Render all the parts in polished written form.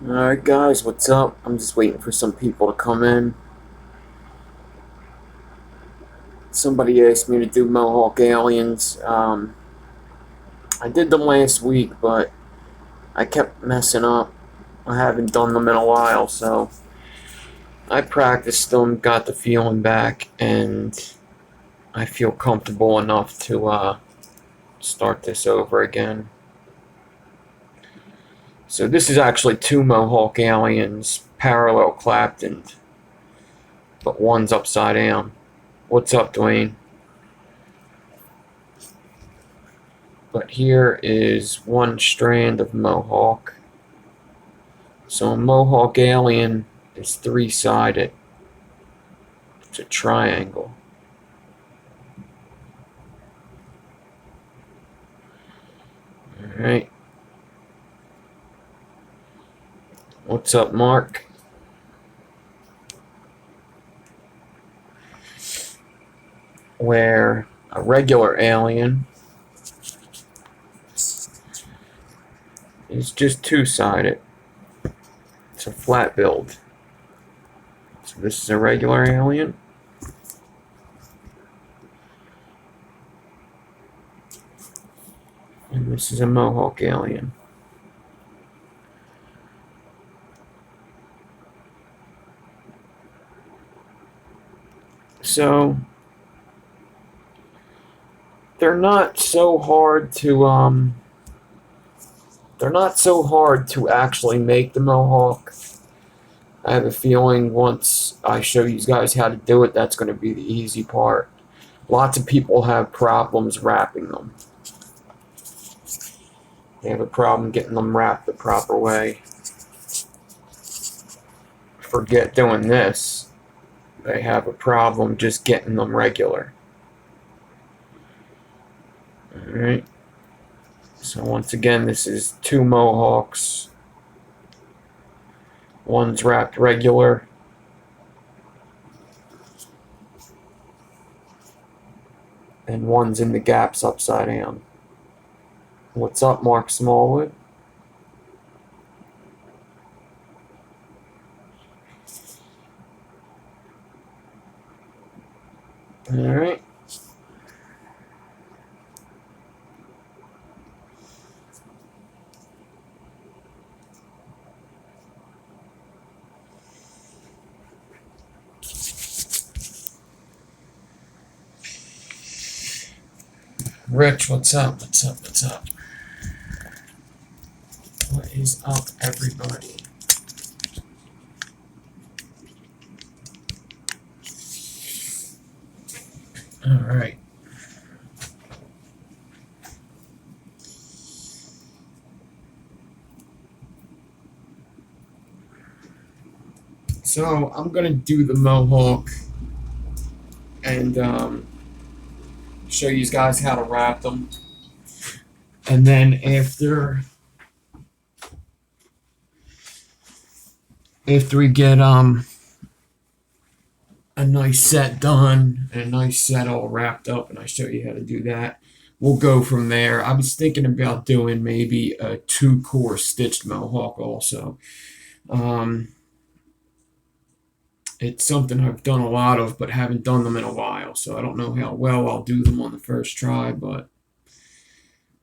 Alright guys, what's up? I'm just waiting for some people to come in. Somebody asked me to do Mohawk Aliens. I did them last week, but I kept messing up. I haven't done them in a while, so I practiced them, got the feeling back, and I feel comfortable enough to start this over again. So this is actually two Mohawk Aliens parallel claptoned, but one's upside down. What's up, Dwayne? But here is one strand of Mohawk. So a Mohawk Alien is three-sided. It's a triangle. Alright. What's up, Mark? Where a regular alien is just two-sided. It's a flat build. So this is a regular alien. And this is a Mohawk alien. So they're not so hard to actually make the Mohawk. I have a feeling once I show you guys how to do it, that's going to be the easy part. Lots of people have problems wrapping them. They have a problem getting them wrapped the proper way. Forget doing this. They have a problem just getting them regular. Alright. So once again, this is two Mohawks. One's wrapped regular. And one's in the gaps upside down. What's up, Mark Smallwood? Alright. Rich, what's up? What's up? What's up? What is up, everybody? Alright. So I'm gonna do the Mohawk and show you guys how to wrap them. And then after we get a nice set done and a nice set all wrapped up, and I show you how to do that, we'll go from there. I was thinking about doing maybe a 2-core stitched Mohawk also. It's something I've done a lot of, but haven't done them in a while, so I don't know how well I'll do them on the first try, but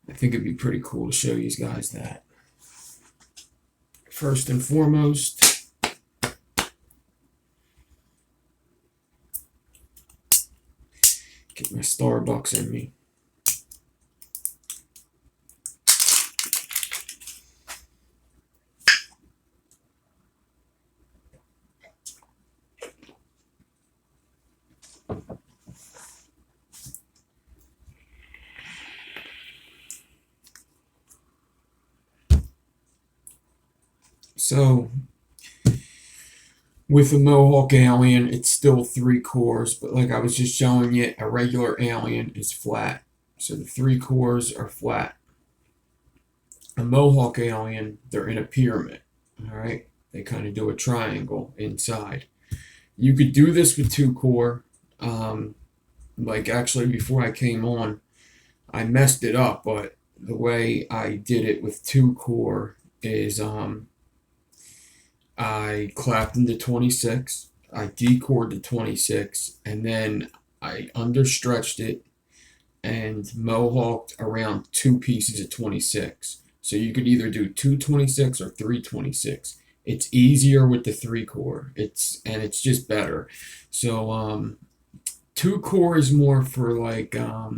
I think it'd be pretty cool to show you guys that. First and foremost, get my Starbucks in me. So, with a Mohawk alien, it's still 3 cores, but like I was just showing you, a regular alien is flat. So the 3 cores are flat. A Mohawk alien, they're in a pyramid. Alright? They kind of do a triangle inside. You could do this with 2 core. Like actually before I came on, I messed it up, but the way I did it with 2 core is I clapped into 26. I decored to 26, and then I understretched it and mohawked around two pieces of 26. So you could either do 226 or 326. It's easier with the 3 core. It's just better. So 2 core is more for like I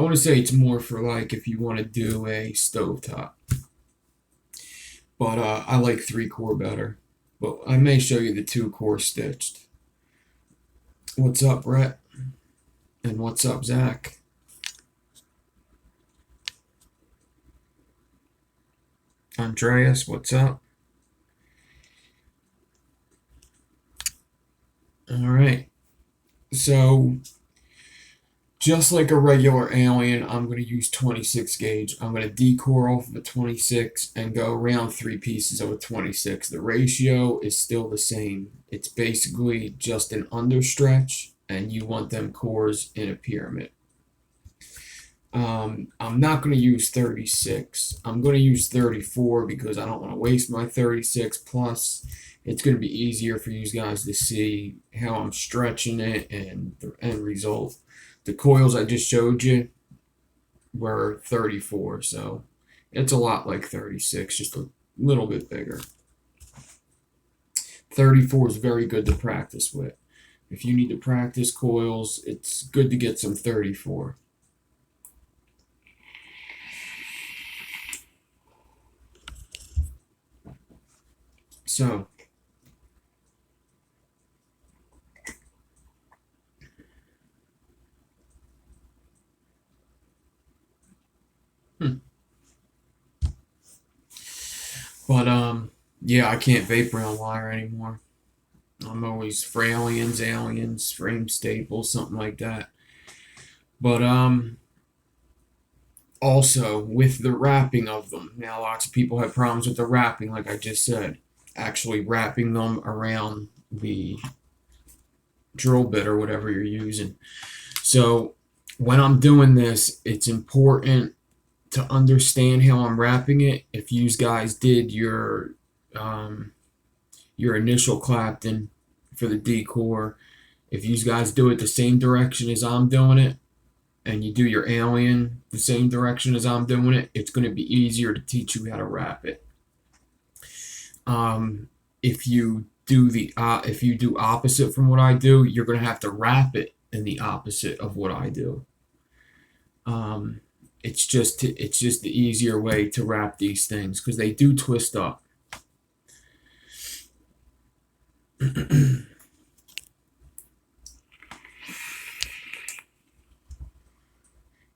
want to say it's more for like if you want to do a stovetop. But I like 3 core better. But I may show you the 2 core stitched. What's up, Brett? And what's up, Zach? Andreas, what's up? All right. So, just like a regular alien, I'm going to use 26 gauge. I'm going to decore off of a 26 and go around 3 pieces of a 26. The ratio is still the same. It's basically just an understretch, and you want them cores in a pyramid. I'm not going to use 36. I'm going to use 34 because I don't want to waste my 36. Plus, it's going to be easier for you guys to see how I'm stretching it and the end result. The coils I just showed you were 34, so it's a lot like 36, just a little bit bigger. 34 is very good to practice with. If you need to practice coils, it's good to get some 34. So, but yeah, I can't vapor on wire anymore. I'm always for aliens, frame staples, something like that. But also with the wrapping of them. Now lots of people have problems with the wrapping, like I just said. Actually wrapping them around the drill bit or whatever you're using. So when I'm doing this, it's important to understand how I'm wrapping it. If you guys did your initial clapton for the decor, if you guys do it the same direction as I'm doing it, and you do your alien the same direction as I'm doing it, it's going to be easier to teach you how to wrap it. If you do opposite from what I do, you're going to have to wrap it in the opposite of what I do. It's just the easier way to wrap these things because they do twist up.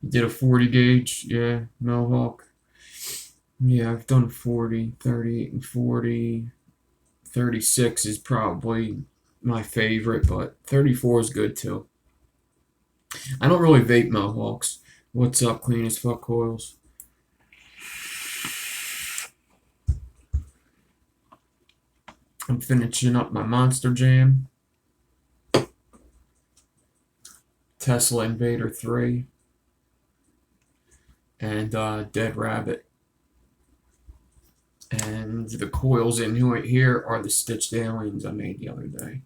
You did a 40 gauge, yeah, Mohawk. Yeah, I've done 40, 38, and 40. 36 is probably my favorite, but 34 is good too. I don't really vape Mohawks. What's up, clean as fuck coils? I'm finishing up my Monster Jam. Tesla Invader 3. And Dead Rabbit. And the coils in here are the stitched aliens I made the other day.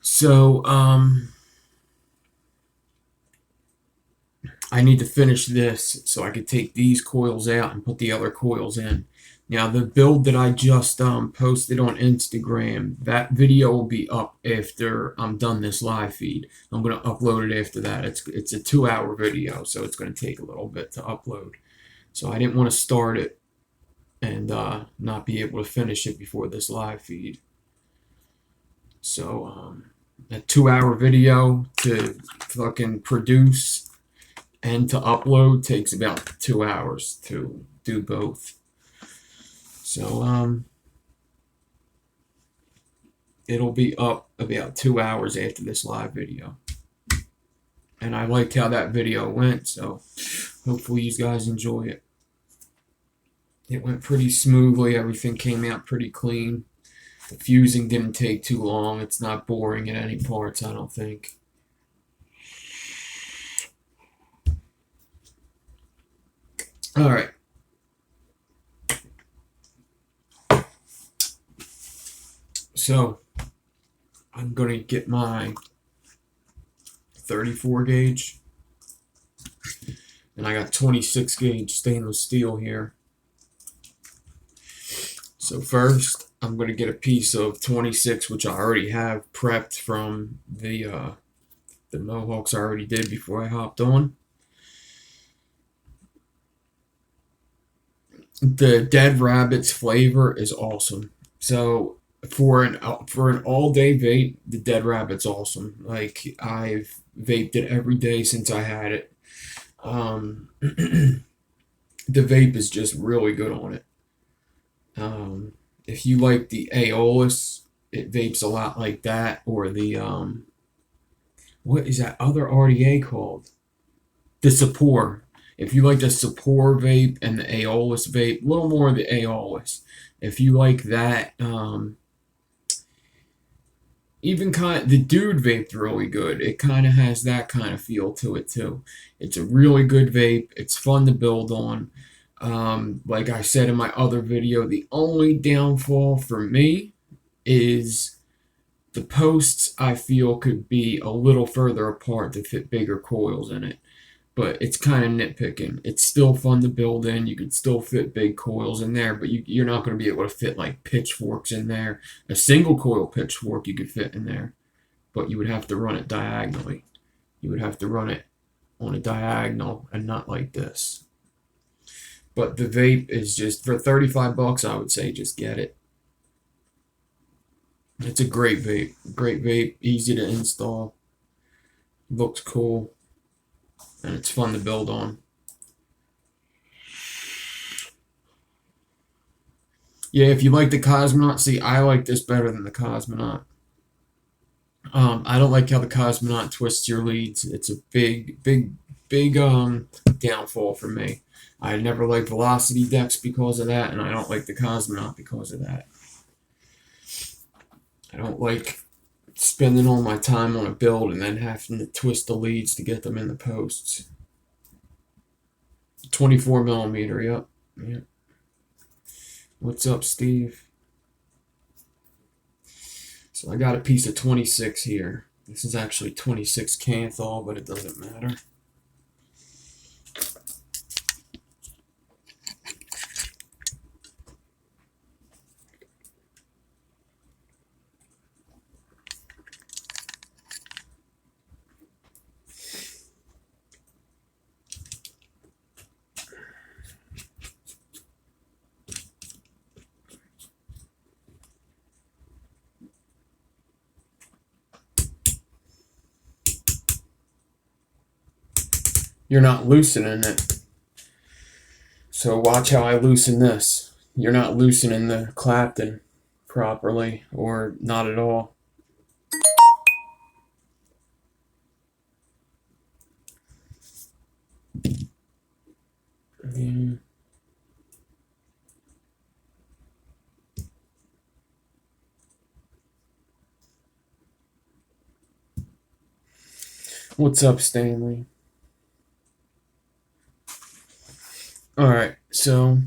So, I need to finish this so I could take these coils out and put the other coils in. Now, the build that I just posted on Instagram, that video will be up after I'm done this live feed. I'm going to upload it after that. It's a 2-hour video, so it's going to take a little bit to upload. So I didn't want to start it and not be able to finish it before this live feed. So a 2-hour video to fucking produce and to upload takes about 2 hours to do both. So, it'll be up about 2 hours after this live video. And I liked how that video went, so hopefully you guys enjoy it. It went pretty smoothly. Everything came out pretty clean. The fusing didn't take too long. It's not boring in any parts, I don't think. All right. So I'm going to get my 34 gauge. And I got 26 gauge stainless steel here. So first, I'm going to get a piece of 26, which I already have prepped from the Mohawks I already did before I hopped on. The Dead Rabbit's flavor is awesome. So for an all day vape, the Dead Rabbit's awesome. Like, I've vaped it every day since I had it. The vape is just really good on it. If you like the Aeolus, it vapes a lot like that, or the what is that other RDA called? The Sapor. If you like the Sapor vape and the Aeolus vape, a little more of the Aeolus. If you like that, even kind of, the Dude vape's really good. It kind of has that kind of feel to it too. It's a really good vape. It's fun to build on. Like I said in my other video, the only downfall for me is the posts, I feel, could be a little further apart to fit bigger coils in it. But it's kind of nitpicking. It's still fun to build in. You could still fit big coils in there, but you're not going to be able to fit like pitchforks in there. A single coil pitchfork you could fit in there, but you would have to run it diagonally. You would have to run it on a diagonal and not like this. But the vape is just, for 35 bucks, I would say just get it. It's a great vape. Great vape, easy to install. Looks cool. And it's fun to build on. Yeah, if you like the Cosmonaut, see, I like this better than the Cosmonaut. I don't like how the Cosmonaut twists your leads. It's a big downfall for me. I never liked Velocity decks because of that, and I don't like the Cosmonaut because of that. I don't like spending all my time on a build and then having to twist the leads to get them in the posts. 24 millimeter, yep. What's up, Steve? So I got a piece of 26 here. This is actually 26 Canthal, but it doesn't matter. You're not loosening it. So watch how I loosen this. You're not loosening the Clapton properly, or not at all. Yeah. What's up, Stanley? Alright, so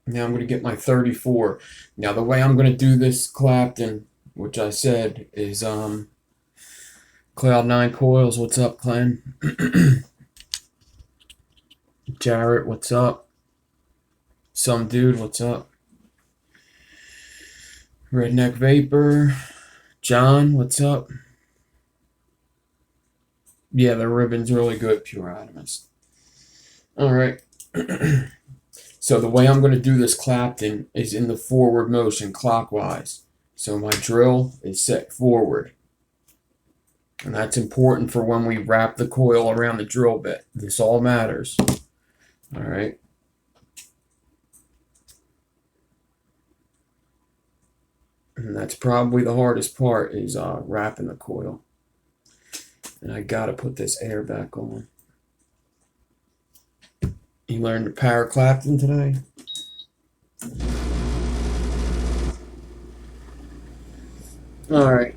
now I'm going to get my 34. Now the way I'm going to do this Clapton, which I said is Cloud9 coils. What's up, Glenn? Jarrett, what's up? Some dude, what's up? Redneck Vapor. John, what's up? Yeah, the ribbon's really good, Pure Adamus. Alright. So the way I'm going to do this Clapton is in the forward motion, clockwise. So my drill is set forward. And that's important for when we wrap the coil around the drill bit. This all matters. Alright. And that's probably the hardest part, is wrapping the coil. And I gotta put this air back on. You learned the power Clapton today? Alright.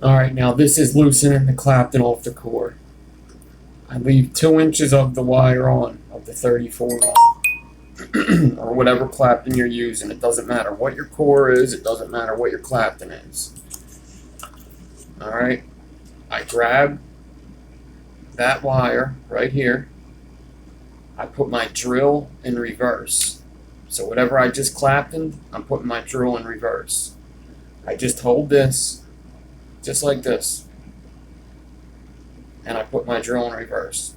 Alright, now this is loosening the clapton off the core. I leave 2 inches of the wire on, of the 34 on, or whatever clapton you're using. It doesn't matter what your core is, it doesn't matter what your clapton is. Alright, I grab that wire right here. I put my drill in reverse. So whatever I just claptoned, I'm putting my drill in reverse. I just hold this, just like this, and I put my drill in reverse.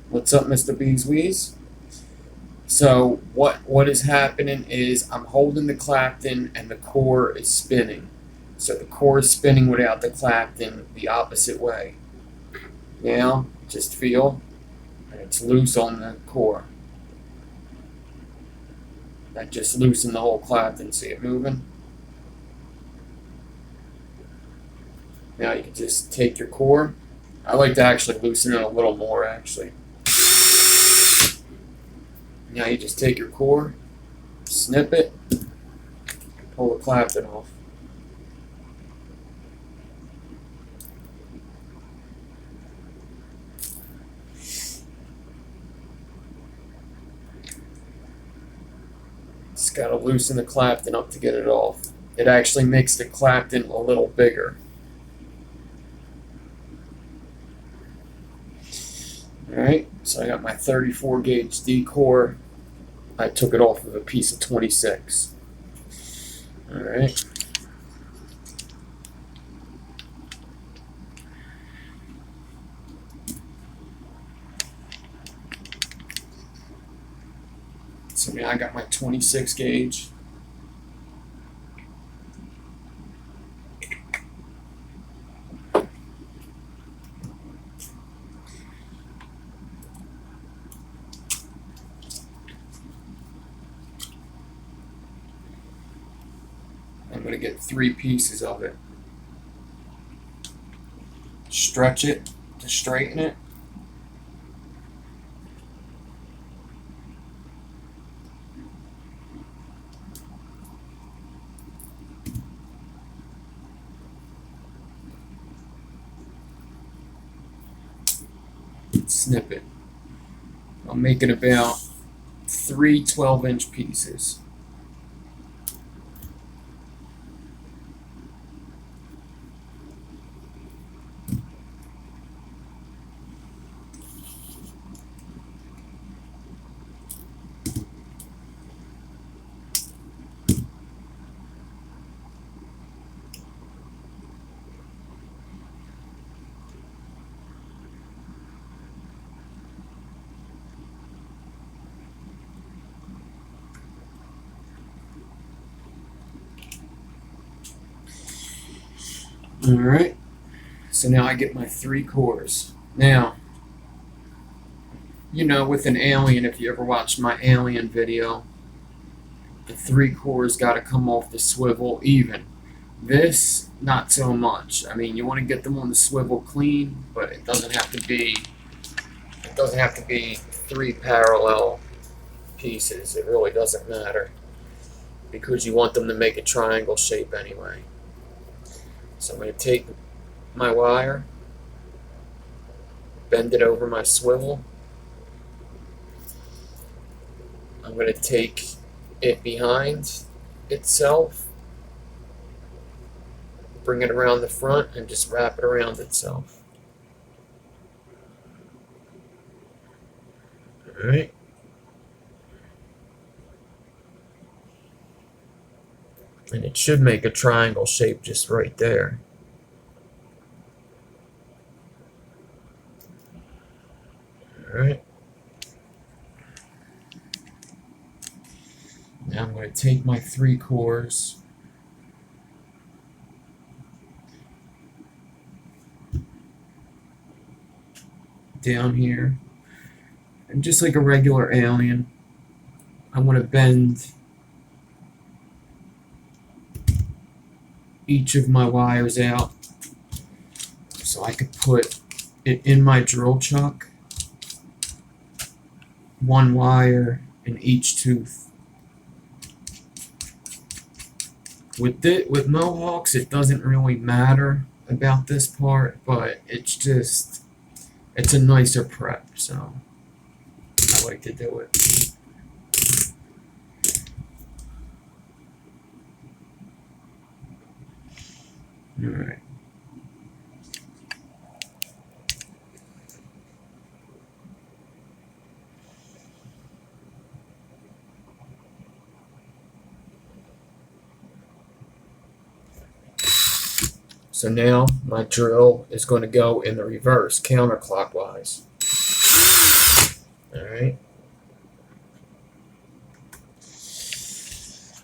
What's up, Mr. Beeswees? So what is happening is I'm holding the clapton and the core is spinning. So the core is spinning without the clapton the opposite way. Now, just feel, and it's loose on the core. That just loosened the whole clapton. See it moving? Now you can just take your core. I like to actually loosen it a little more, actually. Now you just take your core, snip it, pull the clapton off. Just gotta loosen the clapton up to get it off. It actually makes the clapton a little bigger. Alright, so I got my 34 gauge D core. I took it off of a piece of 26. Alright. So now I got my 26 gauge. I'm going to get 3 pieces of it. Stretch it to straighten it. Snip it. I'm making about 3 12-inch pieces. Alright, so now I get my 3 cores. Now, you know, with an alien, if you ever watched my alien video, the 3 cores got to come off the swivel even. This, not so much. I mean, you want to get them on the swivel clean, but it doesn't have to be 3 parallel pieces. It really doesn't matter, because you want them to make a triangle shape anyway. So I'm going to take my wire, bend it over my swivel. I'm going to take it behind itself, bring it around the front, and just wrap it around itself. Alright. And it should make a triangle shape just right there. Alright. Now I'm going to take my 3 cores, down here, and just like a regular alien, I want to bend each of my wires out so I could put it in my drill chuck, 1 wire in each tooth. With Mohawks, it doesn't really matter about this part, but it's a nicer prep, so I like to do it. All right. So now my drill is going to go in the reverse, counterclockwise. All right.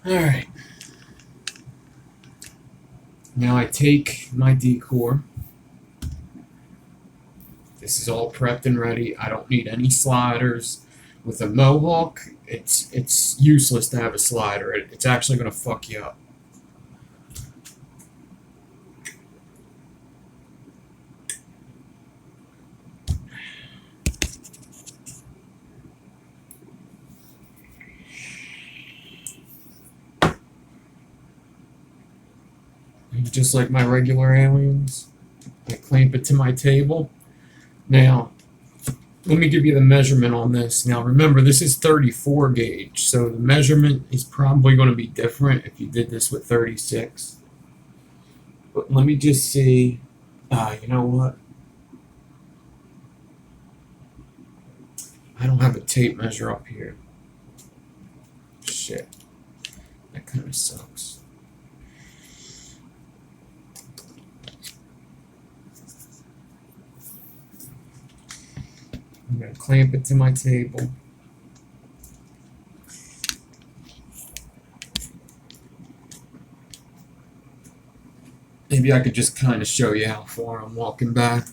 All right. Now I take my decor. This is all prepped and ready. I don't need any sliders. With a Mohawk, it's useless to have a slider. It's actually going to fuck you up. Just like my regular aliens, I clamp it to my table. Now, let me give you the measurement on this. Now, remember, this is 34 gauge, so the measurement is probably going to be different if you did this with 36. But let me just see. You know what? I don't have a tape measure up here. Shit. That kind of sucks. I'm going to clamp it to my table. Maybe I could just kind of show you how far I'm walking back.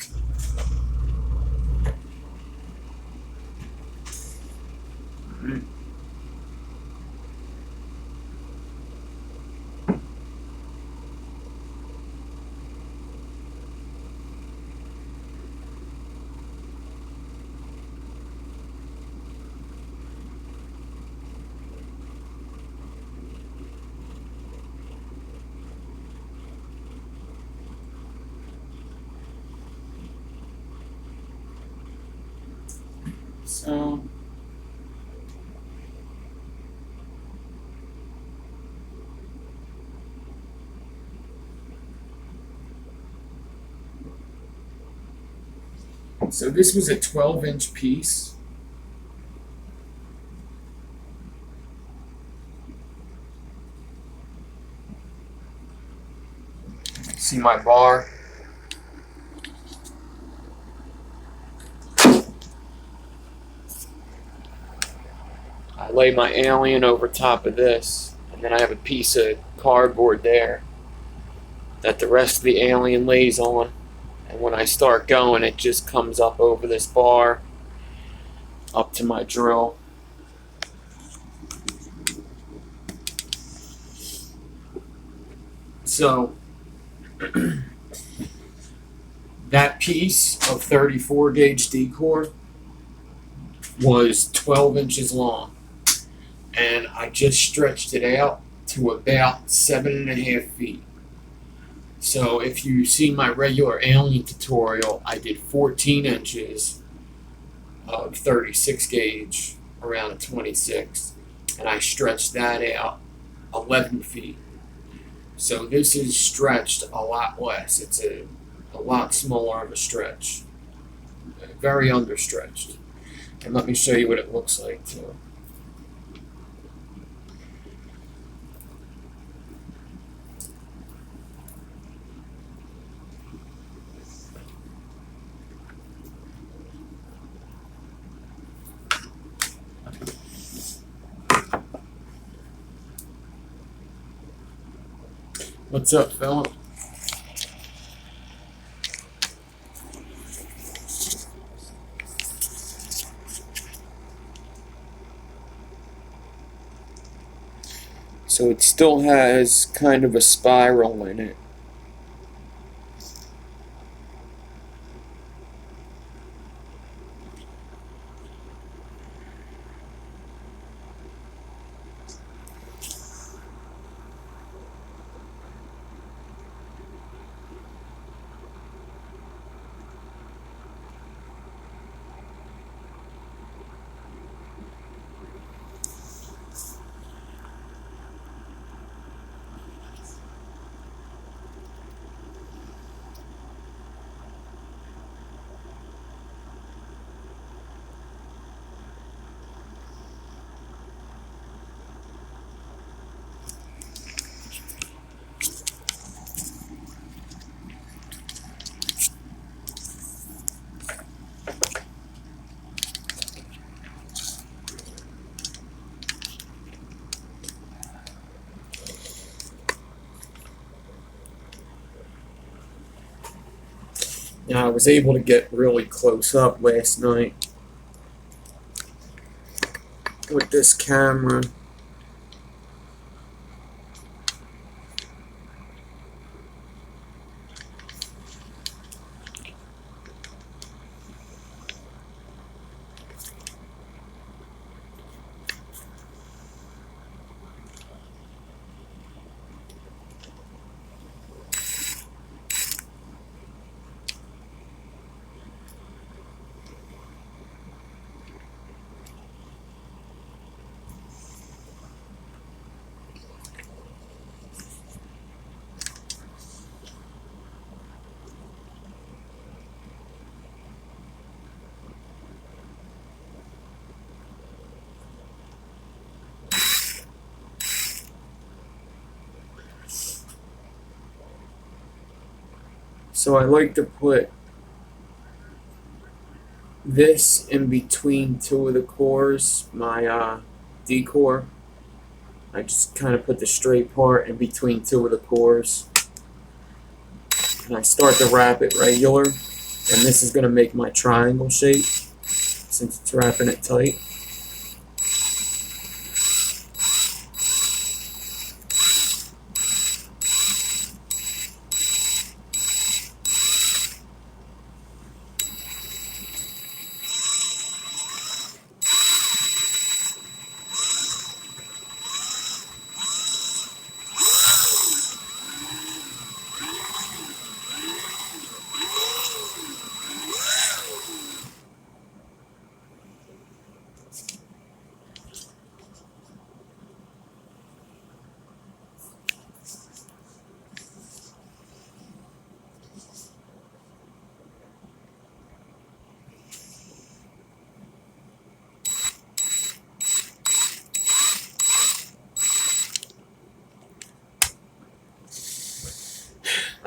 All right. So this was a 12-inch piece. See my bar? I lay my alien over top of this, and then I have a piece of cardboard there that the rest of the alien lays on. And when I start going, it just comes up over this bar, up to my drill. So, that piece of 34 gauge decor was 12 inches long. And I just stretched it out to about 7.5 feet. So if you see my regular alien tutorial, I did 14 inches of 36 gauge around a 26, and I stretched that out 11 feet. So this is stretched a lot less. It's a lot smaller of a stretch. Very understretched. And let me show you what it looks like too. What's up, Philip? So it still has kind of a spiral in it. Now I was able to get really close up last night with this camera. So I like to put this in between two of the cores, my D-core. I just kind of put the straight part in between two of the cores. And I start to wrap it regular. And this is going to make my triangle shape since it's wrapping it tight.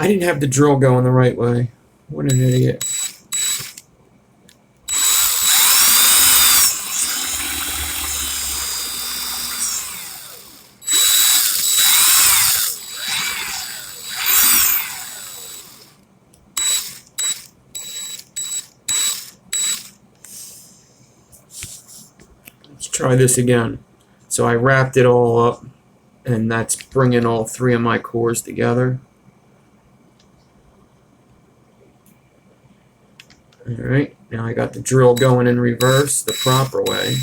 I didn't have the drill going the right way. What an idiot. Let's try this again. So I wrapped it all up, and that's bringing all three of my cores together. Alright, now I got the drill going in reverse the proper way.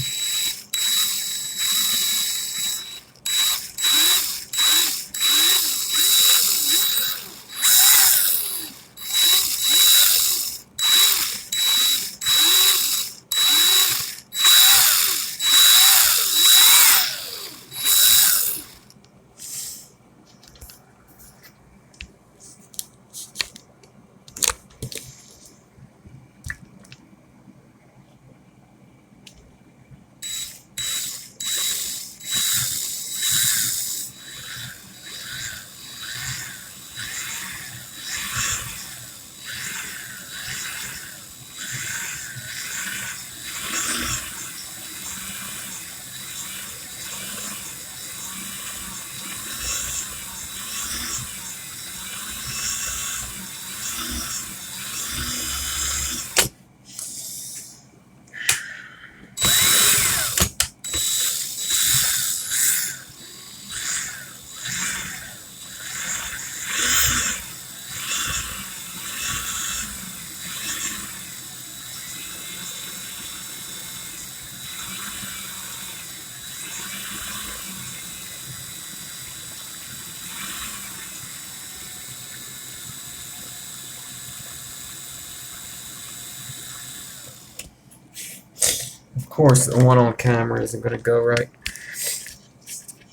Of course, the one on camera isn't going to go right.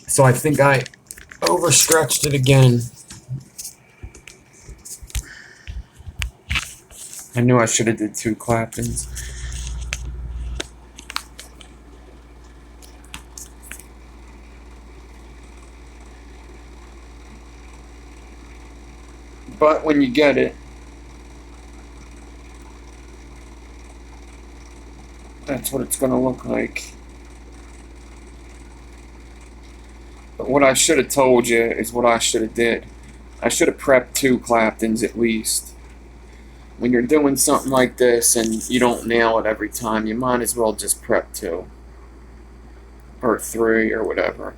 So I think I overstretched it again. I knew I should have did 2 Claptons. But when you get it, that's what it's going to look like. But what I should have told you is what I should have did. I should have prepped 2 Claptons at least. when you're doing something like this and you don't nail it every time, you might as well just prep 2 or 3 or whatever.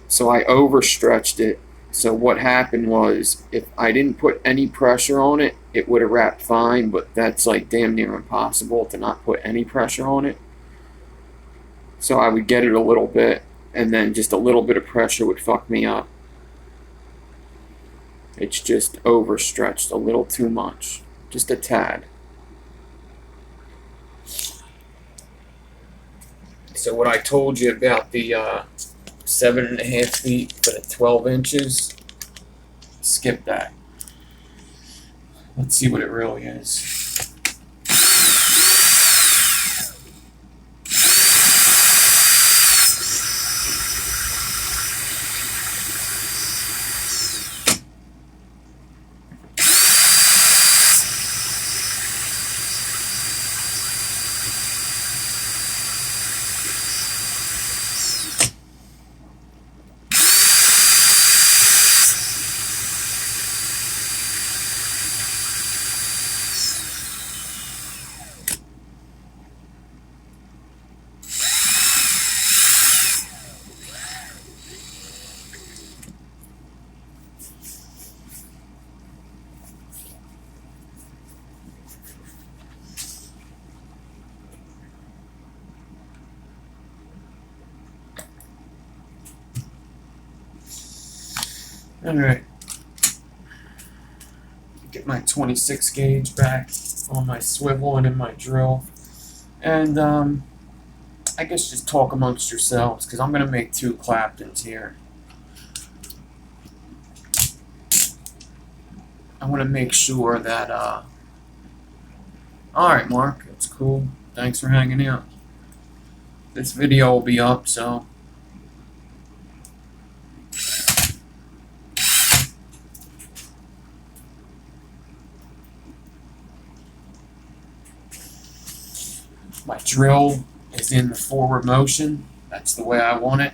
So I overstretched it. So what happened was, if I didn't put any pressure on it, it would have wrapped fine, but that's like damn near impossible to not put any pressure on it. So I would get it a little bit, and then just a little bit of pressure would fuck me up. It's just overstretched a little too much. Just a tad. So what I told you about the 7.5 feet for the 12 inches, skip that. Let's see what it really is. Alright, get my 26 gauge back on my swivel and in my drill, and I guess just talk amongst yourselves, because I'm going to make 2 Claptons here. I want to make sure that, alright Mark, that's cool, thanks for hanging out. This video will be up, so my drill is in the forward motion. That's the way I want it.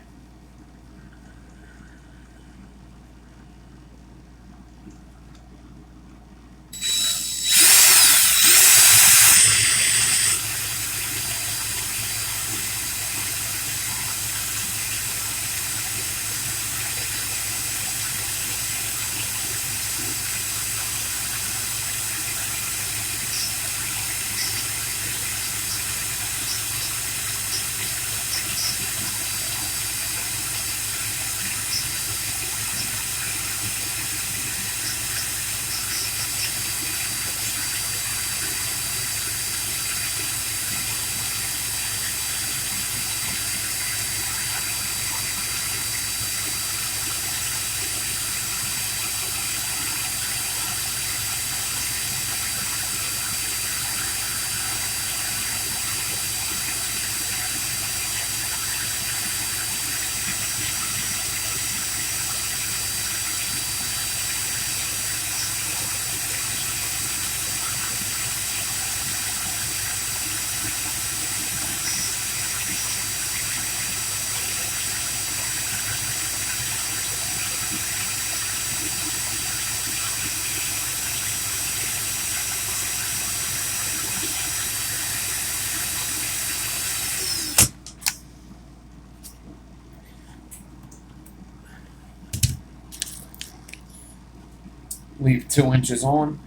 Leave 2 inches on,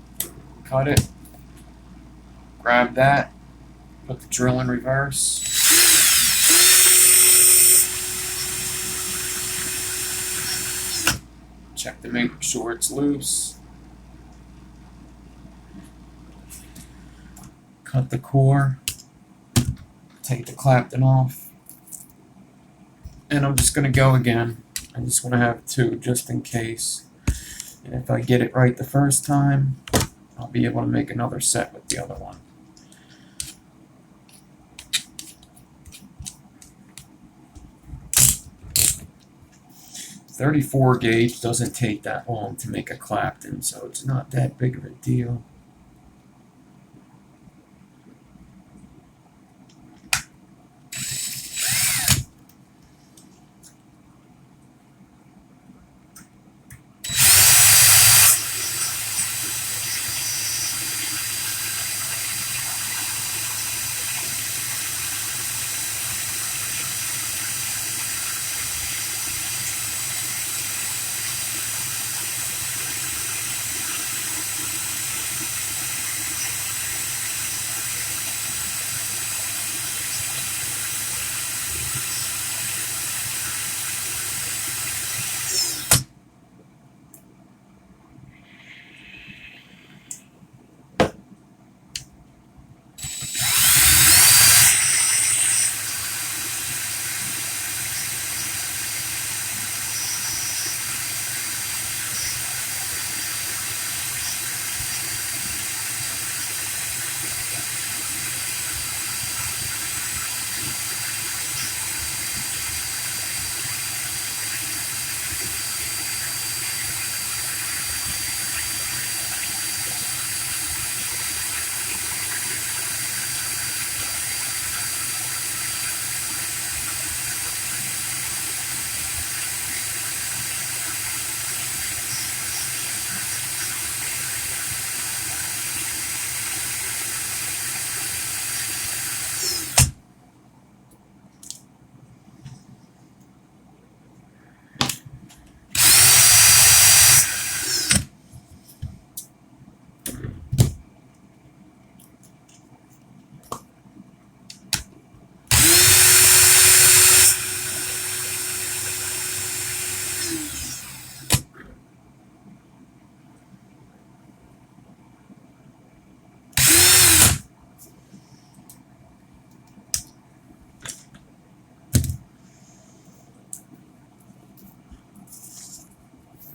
cut it, grab that, put the drill in reverse. Check to make sure it's loose. Cut the core, take the Clapton off, and I'm just going to go again. I just want to have 2 just in case. And if I get it right the first time, I'll be able to make another set with the other one. .34 gauge doesn't take that long to make a Clapton, so it's not that big of a deal.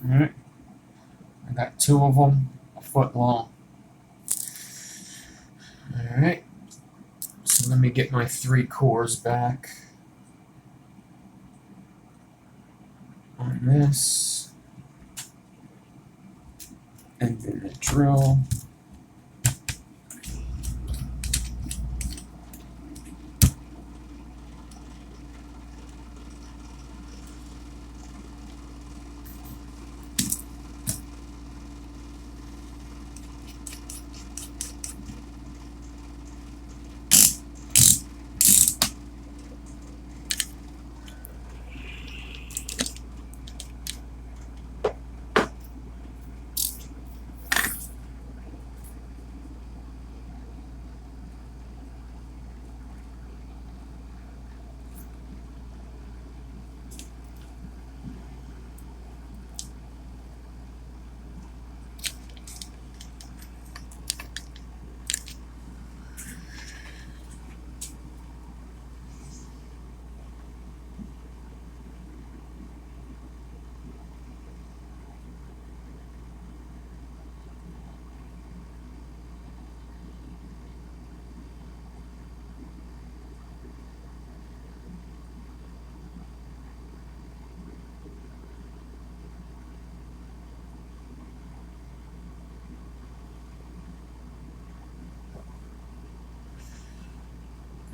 Alright, I got 2 of them, a foot long. Alright, so let me get my 3 cores back on this, and then the drill.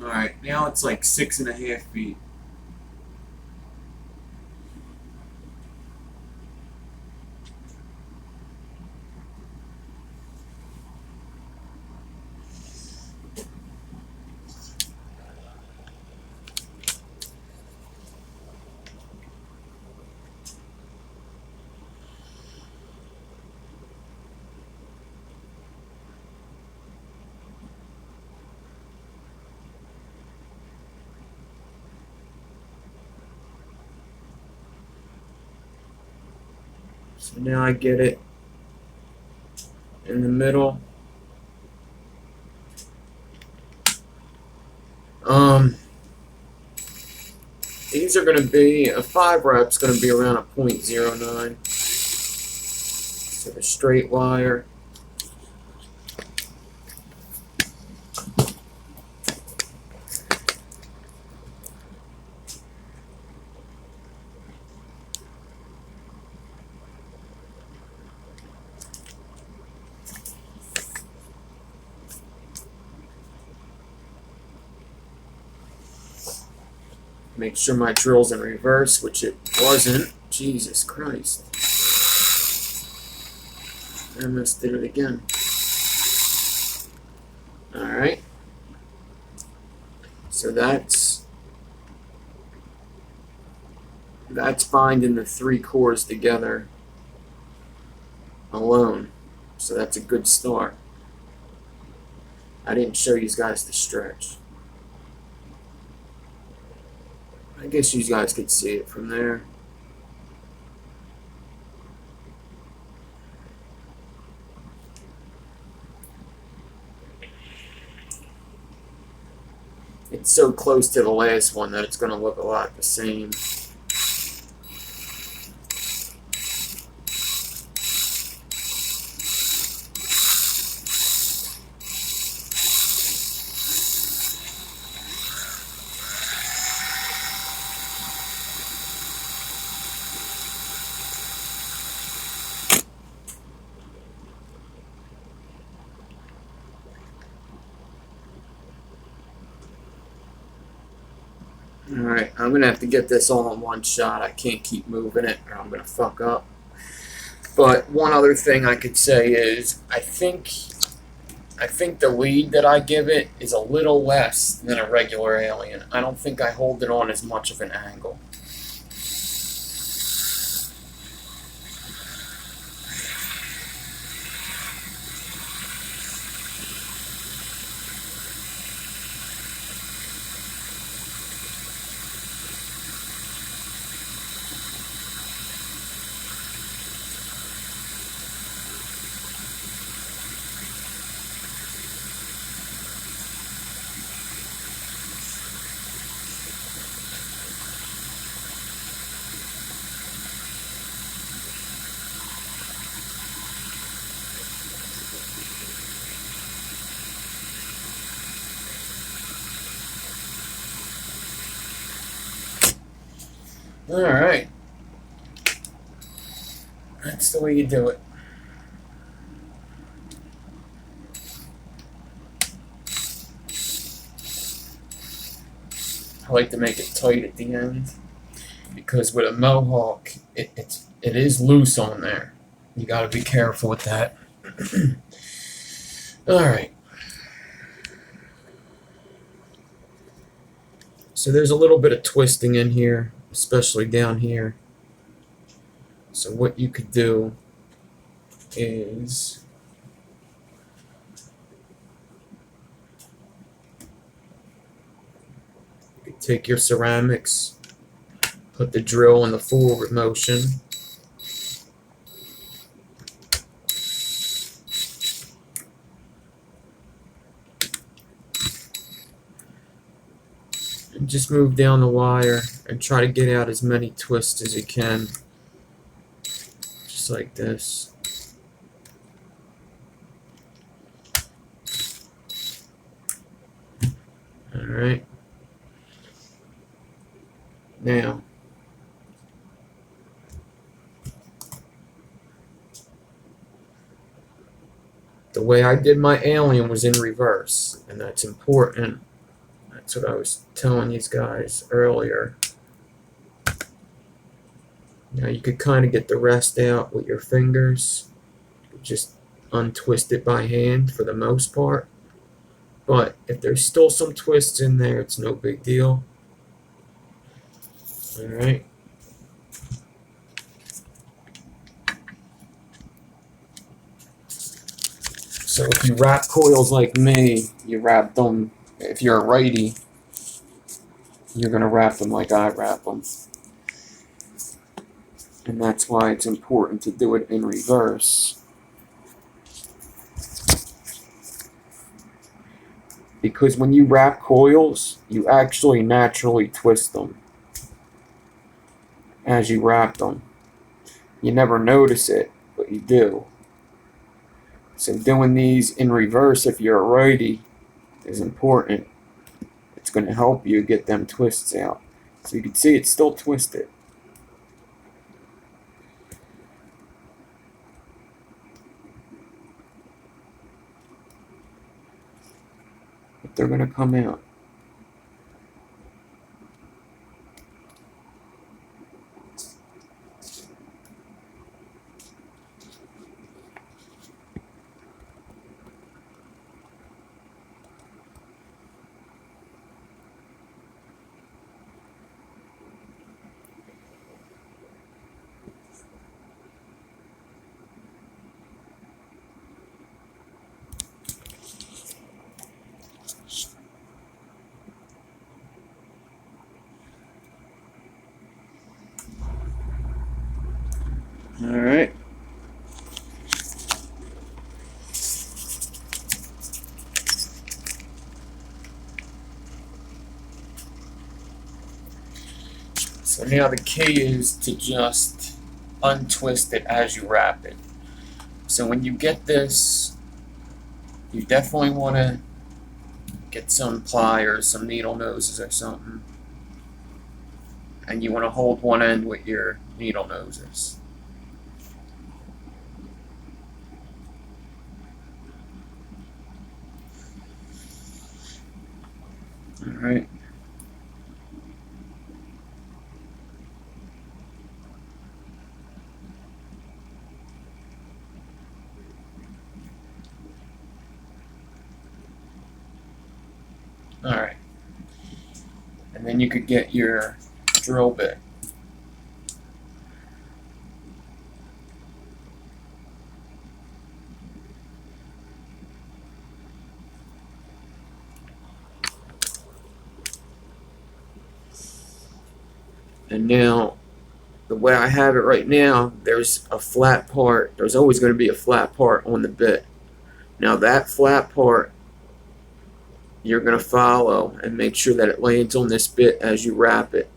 Alright, now it's like 6.5 feet. So now I get it in the middle. These are going to be, a 5 rep's going to be around a 0.09. So the straight wire. Make sure my drill's in reverse, which it wasn't. Jesus Christ. I almost did it again. Alright. So that's binding the 3 cores together alone. So that's a good start. I didn't show you guys the stretch. I guess you guys could see it from there. It's so close to the last one that it's going to look a lot the same. Alright, I'm going to have to get this all in one shot. I can't keep moving it or I'm going to fuck up. But one other thing I could say is I think the lead that I give it is a little less than a regular alien. I don't think I hold it on as much of an angle. Alright. That's the way you do it. I like to make it tight at the end because with a mohawk, it is loose on there. You got to be careful with that. Alright. So there's a little bit of twisting in here, especially down here. So what you could do is you could take your ceramics, put the drill in the forward motion, and just move down the wire and try to get out as many twists as you can. Just like this. Alright. Now, the way I did my alien was in reverse, and that's important. That's what I was telling these guys earlier. Now you could kind of get the rest out with your fingers. Just untwist it by hand for the most part. But if there's still some twists in there, it's no big deal. Alright. So if you wrap coils like me, you wrap them, if you're a righty, you're going to wrap them like I wrap them. And that's why it's important to do it in reverse. Because when you wrap coils, you actually naturally twist them as you wrap them. You never notice it, but you do. So doing these in reverse, if you're a righty, is important. It's going to help you get them twists out. So you can see it's still twisted. But they're going to come out. Alright. So now the key is to just untwist it as you wrap it. So when you get this, you definitely want to get some pliers, some needle noses or something. And you want to hold one end with your needle noses. Alright. Alright. And then you could get your drill bit. And now, the way I have it right now, there's a flat part. There's always going to be a flat part on the bit. Now that flat part, you're going to follow and make sure that it lands on this bit as you wrap it.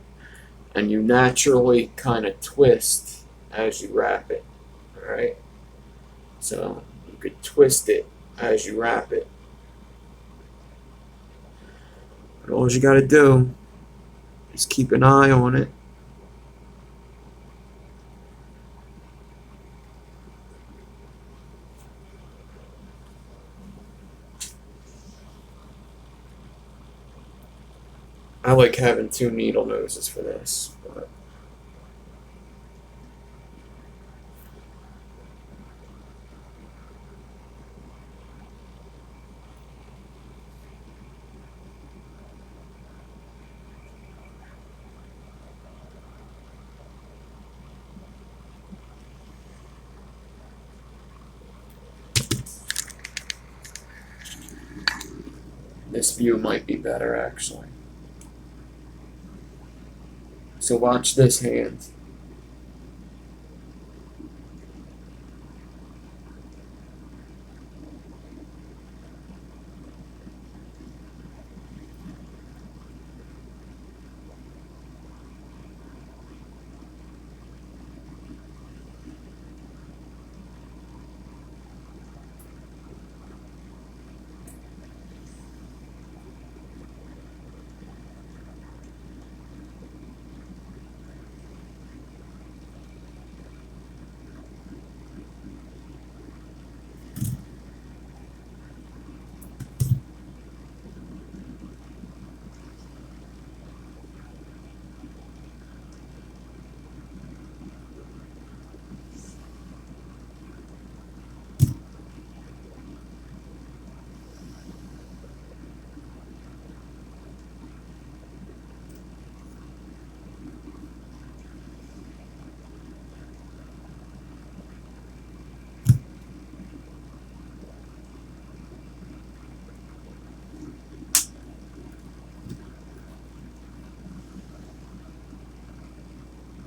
And you naturally kind of twist as you wrap it. Alright? So, you could twist it as you wrap it. But all you got to do is keep an eye on it. I like having 2 needle noses for this. But this view might be better, actually. So watch this hand.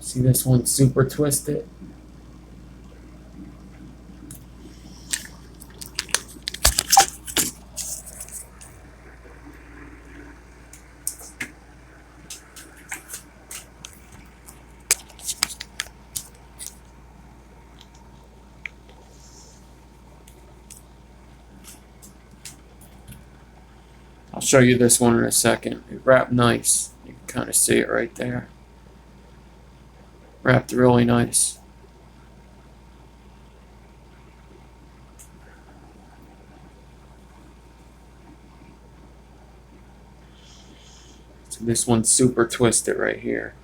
See, this one's super twisted. I'll show you this one in a second. It wrapped nice. You can kind of see it right there. Wrapped really nice. So this one's super twisted right here.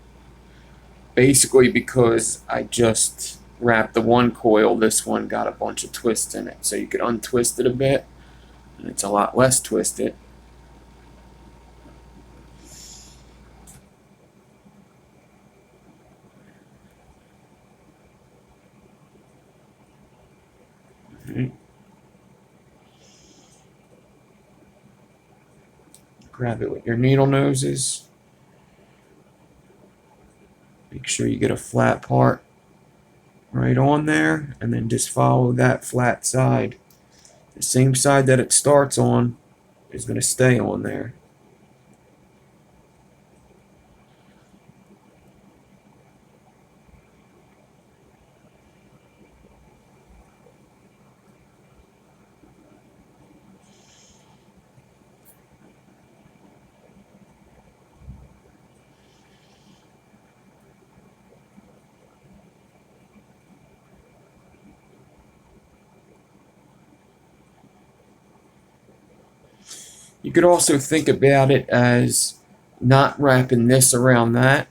Basically because I just wrapped the one coil, this one got a bunch of twists in it. So you could untwist it a bit, and it's a lot less twisted. Grab it with your needle noses. Make sure you get a flat part right on there, and then just follow that flat side. The same side that it starts on is going to stay on there. You could also think about it as not wrapping this around that,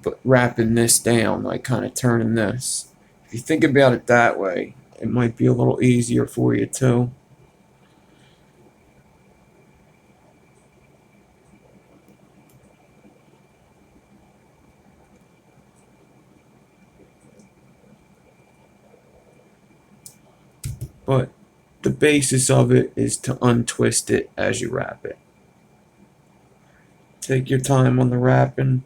but wrapping this down, like kind of turning this. If you think about it that way, it might be a little easier for you too. But the basis of it is to untwist it as you wrap it. Take your time on the wrapping,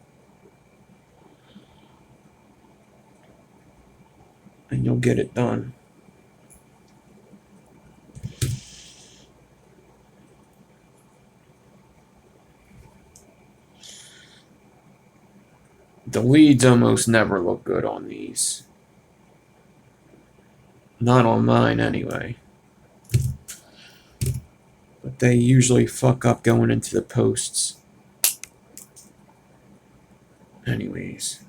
and you'll get it done. The leads almost never look good on these. Not on mine anyway. But they usually fuck up going into the posts. Anyways.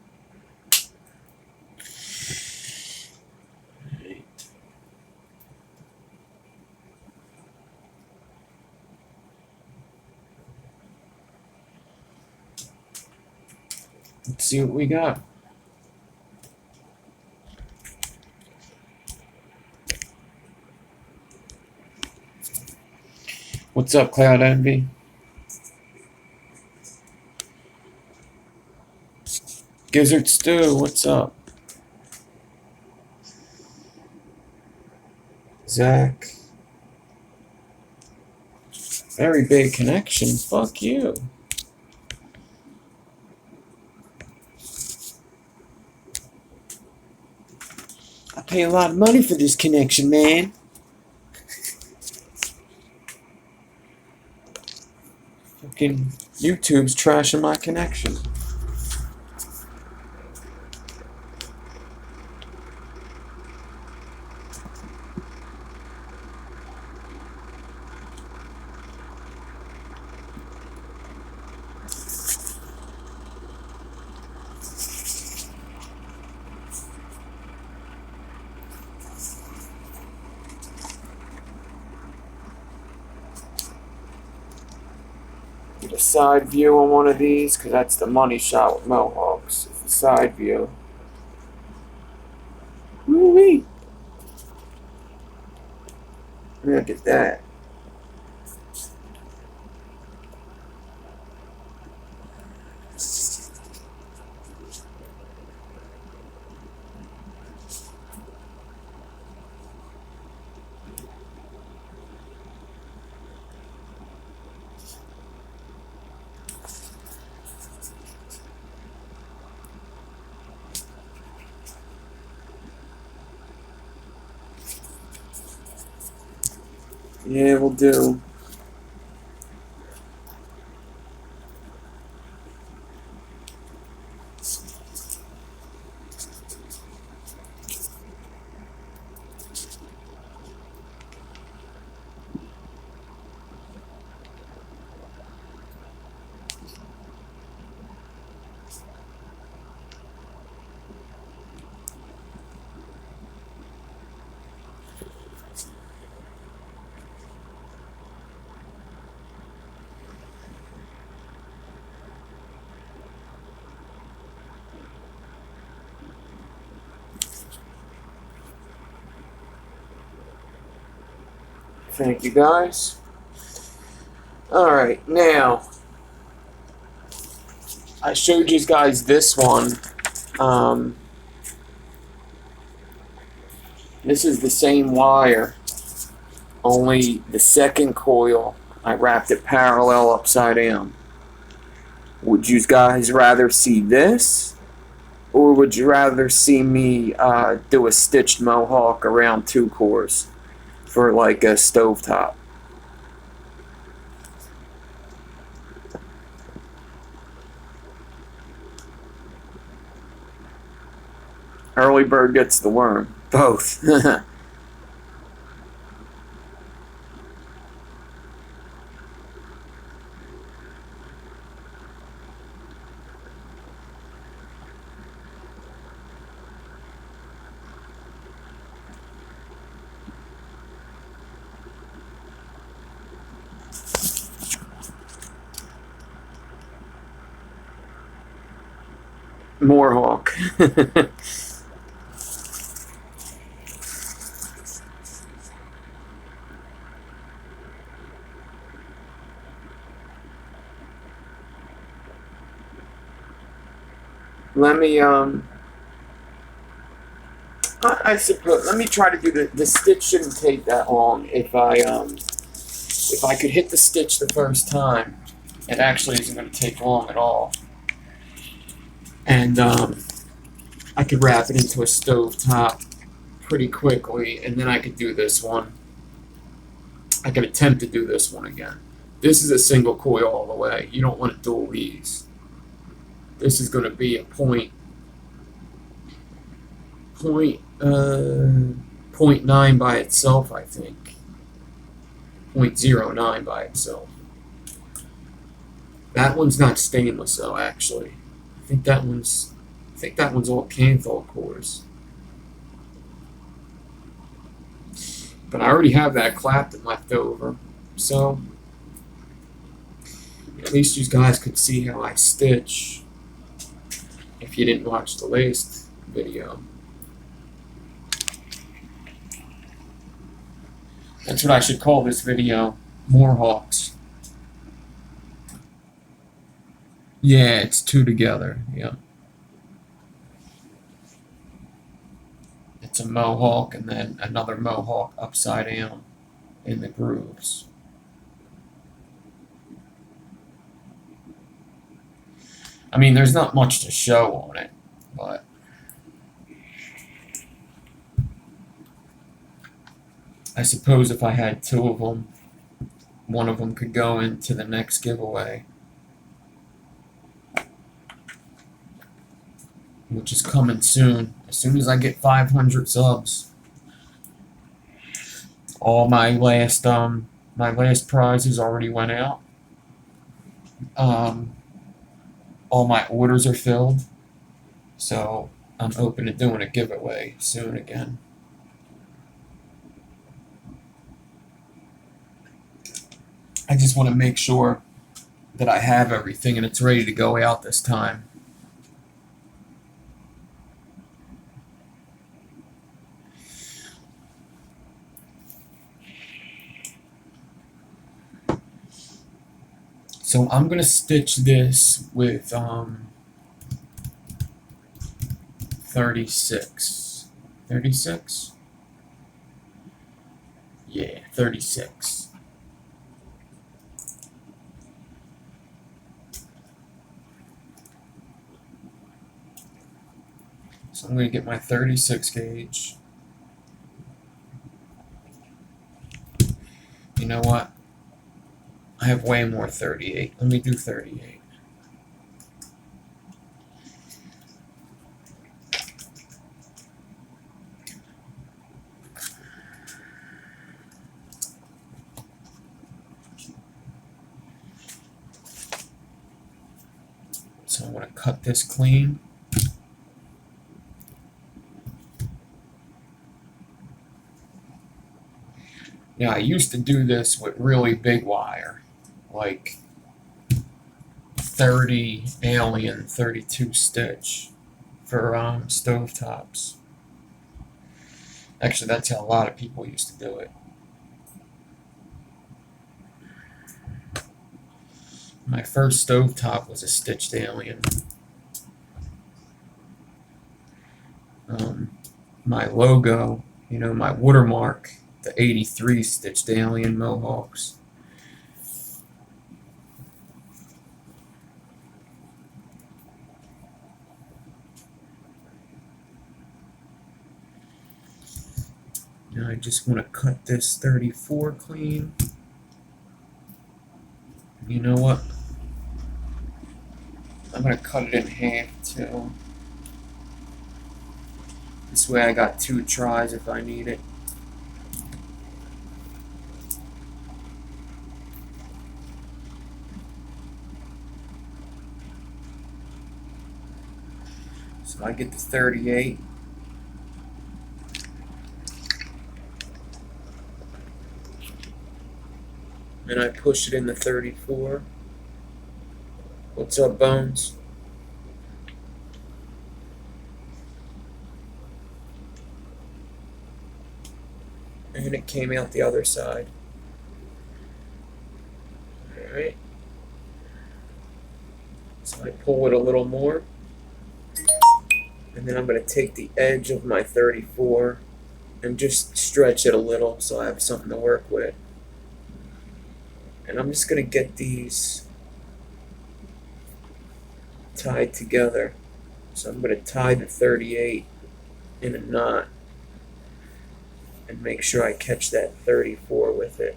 Let's see what we got. What's up, Cloud Envy? Gizzard Stew, what's up? Zach. Very big connection. Fuck you. I pay a lot of money for this connection, man. Fucking YouTube's trashing my connection. Get a side view on one of these, because that's the money shot with Mohawks. It's the side view. Woo-wee. Look at that. Yeah, we'll do. Thank you, guys. Alright, now, I showed you guys this one. This is the same wire, only the second coil, I wrapped it parallel upside down. Would you guys rather see this, or would you rather see me do a stitched Mohawk around 2 cores? For like a stovetop. Early bird gets the worm. Both. More-hawk. Let me I suppose let me try to do the stitch shouldn't take that long if I could hit the stitch the first time. It actually isn't going to take long at all. And I could wrap it into a stovetop pretty quickly, and then I could do this one. I could attempt to do this one again. This is a single coil all the way. You don't want to dual these. This is going to be a point 0.9 by itself, I think. 0.09 by itself. That one's not stainless though, actually. I think that one's all Canthal cores. But I already have that Clapton left over, so at least you guys could see how I stitch. if you didn't watch the last video. That's what I should call this video, More-hawks. Yeah, it's two together, yeah. It's a Mohawk and then another Mohawk upside down in the grooves. I mean, there's not much to show on it, but I suppose if I had two of them, one of them could go into the next giveaway, which is coming soon. As soon as I get 500 subs, all my last prizes already went out. All my orders are filled, so I'm open to doing a giveaway soon again. I just want to make sure that I have everything and it's ready to go out this time. So I'm going to stitch this with 36. 36? Yeah, 36. So I'm going to get my 36 gauge. You know what? I have way more 38. Let me do 38. So I'm going to cut this clean. Now, I used to do this with really big wire, like 30 Alien 32 stitch for stovetops. Actually, that's how a lot of people used to do it. My first stovetop was a stitched Alien. My logo, you know, my watermark, the 83 stitched Alien Mohawks. Now I just want to cut this 34 clean. You know what? I'm going to cut it in half too. This way I got 2 tries if I need it. So I get the 38. And I push it in the 34. What's up, Bones? And it came out the other side. Alright. So I pull it a little more. And then I'm going to take the edge of my 34 and just stretch it a little so I have something to work with. And I'm just going to get these tied together. So I'm going to tie the 38 in a knot and make sure I catch that 34 with it.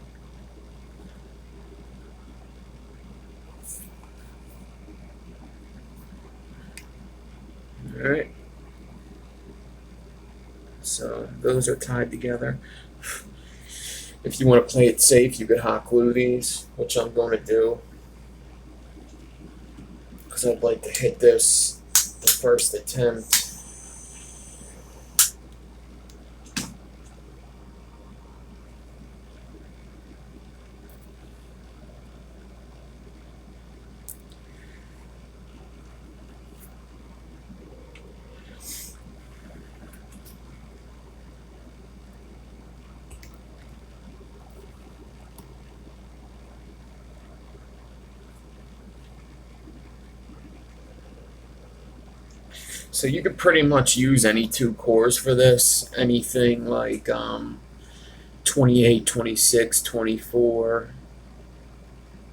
Alright. So those are tied together. If you want to play it safe, you could hot glue these, which I'm going to do, because I'd like to hit this the first attempt. So you could pretty much use any two cores for this. Anything like 28, 26, 24.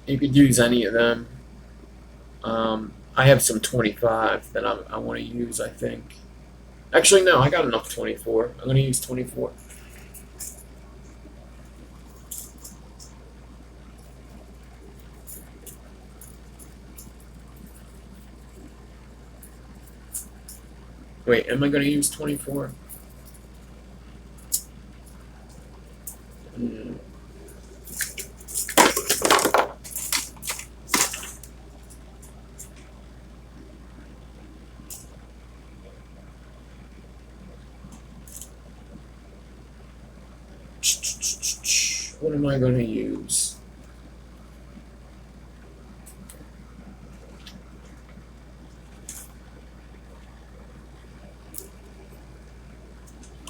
You could use any of them. I have some 25 that I want to use, I think. Actually, no, I got enough 24. I'm going to use 24. Wait, am I going to use 24? What am I going to use?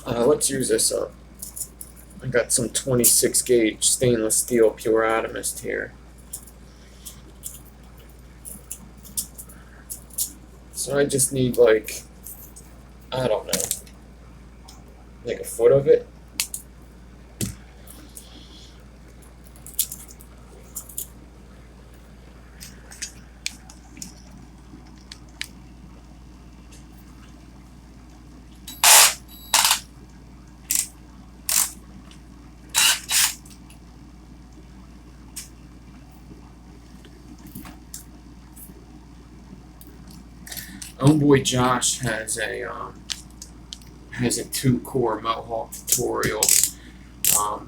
Let's use this up. I got some 26 gauge stainless steel pure atomist here. So I just need like, I don't know, like a foot of it. Homeboy Josh has a 2-core Mohawk tutorial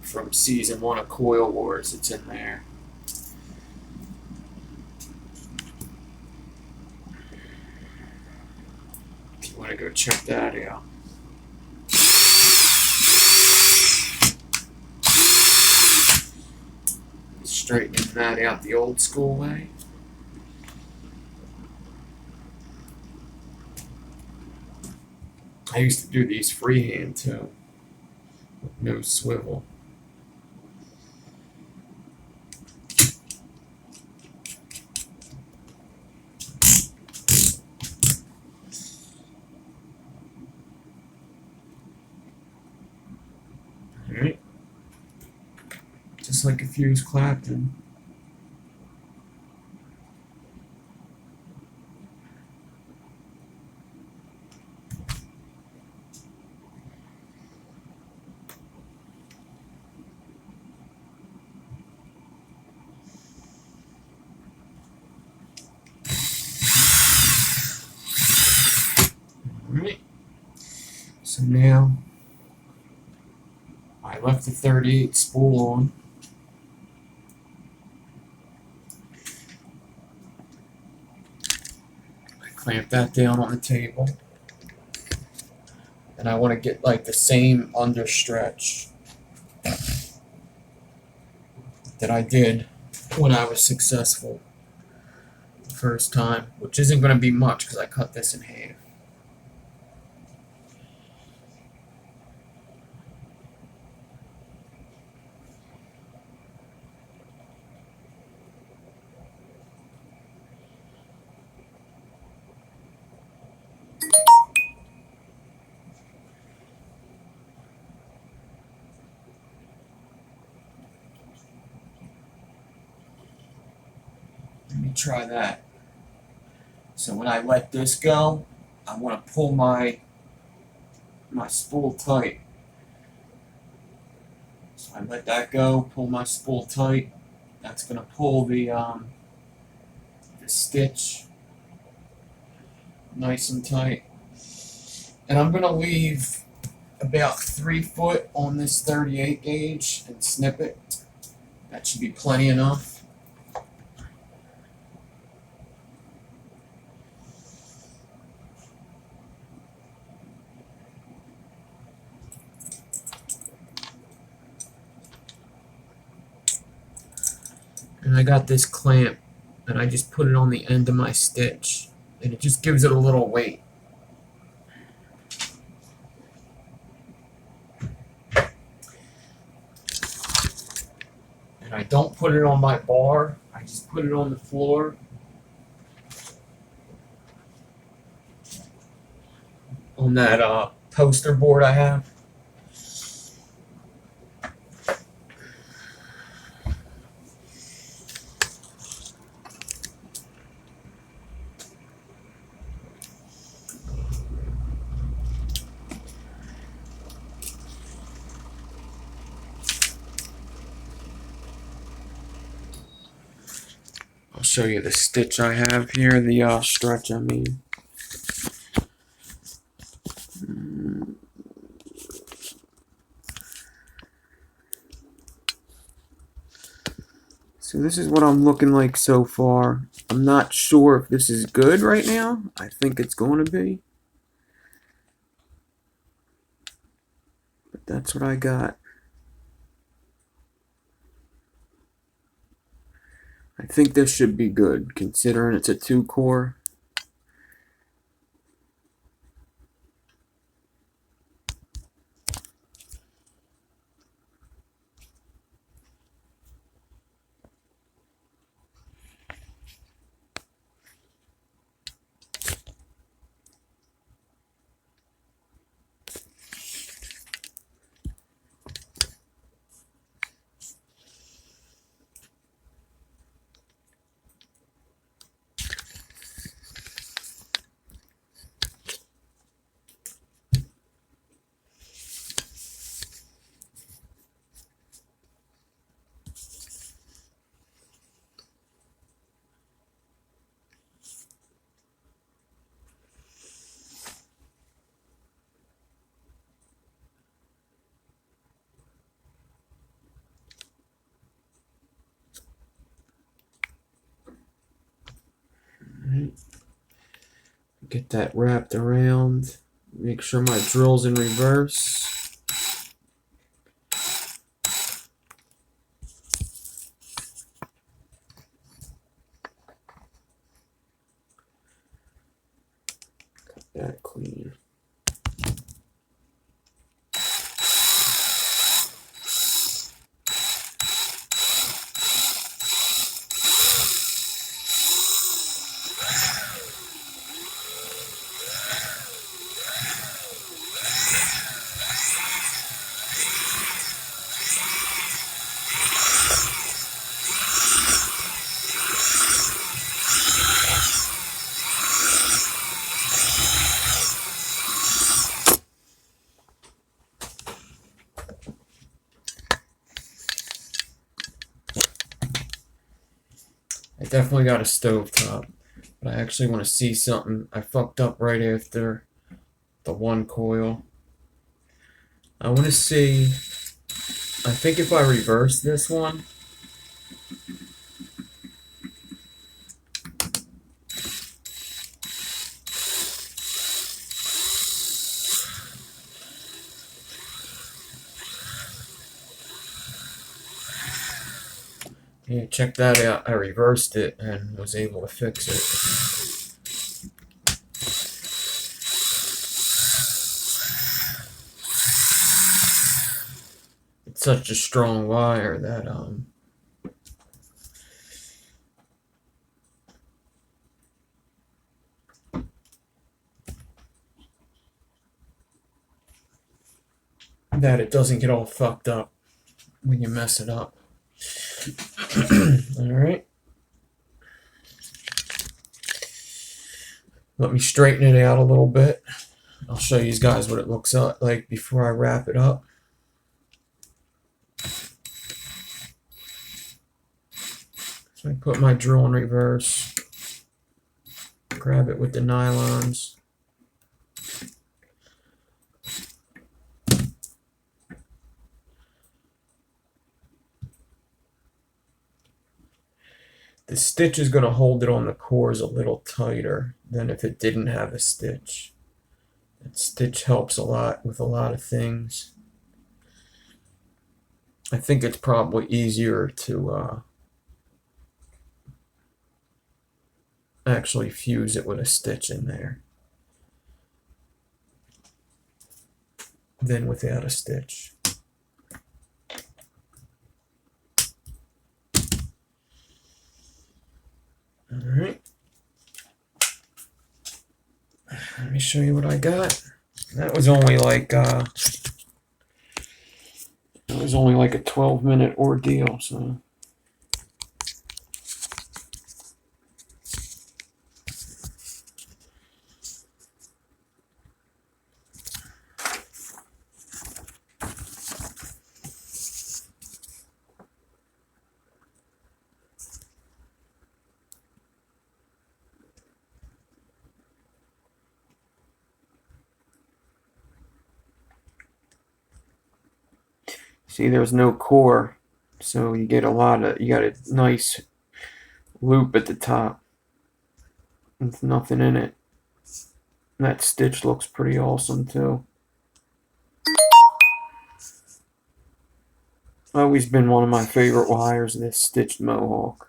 from season 1 of Coil Wars. It's in there. If you want to go check that out. Straightening that out the old school way. I used to do these freehand too, with no swivel. Alright. Just like a fuse Clapton. So now I left the 38 spool on. I clamp that down on the table. And I want to get like the same understretch that I did when I was successful the first time, which isn't going to be much because I cut this in half. Let me try that. So when I let this go, I want to pull my spool tight. So I let that go, pull my spool tight. That's going to pull the stitch nice and tight. And I'm going to leave about 3 foot on this 38 gauge and snip it. That should be plenty enough. And I got this clamp and I just put it on the end of my stitch and it just gives it a little weight. And I don't put it on my bar, I just put it on the floor. on that poster board I have. I'll show you the stitch I have here, the stretch I mean. So this is what I'm looking like so far. I'm not sure if this is good right now. I think it's going to be. But that's what I got. I think this should be good, considering it's a 2-core. Get that wrapped around. Make sure my drill's in reverse. Cut that clean. I definitely got a stovetop, but I actually want to see something. I fucked up right after the 1 coil. I want to see, I think if I reverse this one, yeah, check that out. I reversed it and was able to fix it. It's such a strong wire that it doesn't get all fucked up when you mess it up. Alright. Let me straighten it out a little bit. I'll show you guys what it looks like before I wrap it up. So I put my drill in reverse. Grab it with the nylons. The stitch is going to hold it on the cores a little tighter than if it didn't have a stitch. That stitch helps a lot with a lot of things. I think it's probably easier to actually fuse it with a stitch in there than without a stitch. Alright. Let me show you what I got. That was only like it was only like a 12-minute ordeal, so. See, there's no core, so you get you got a nice loop at the top with nothing in it. And that stitch looks pretty awesome too. Always been one of my favorite wires, this stitched Mohawk.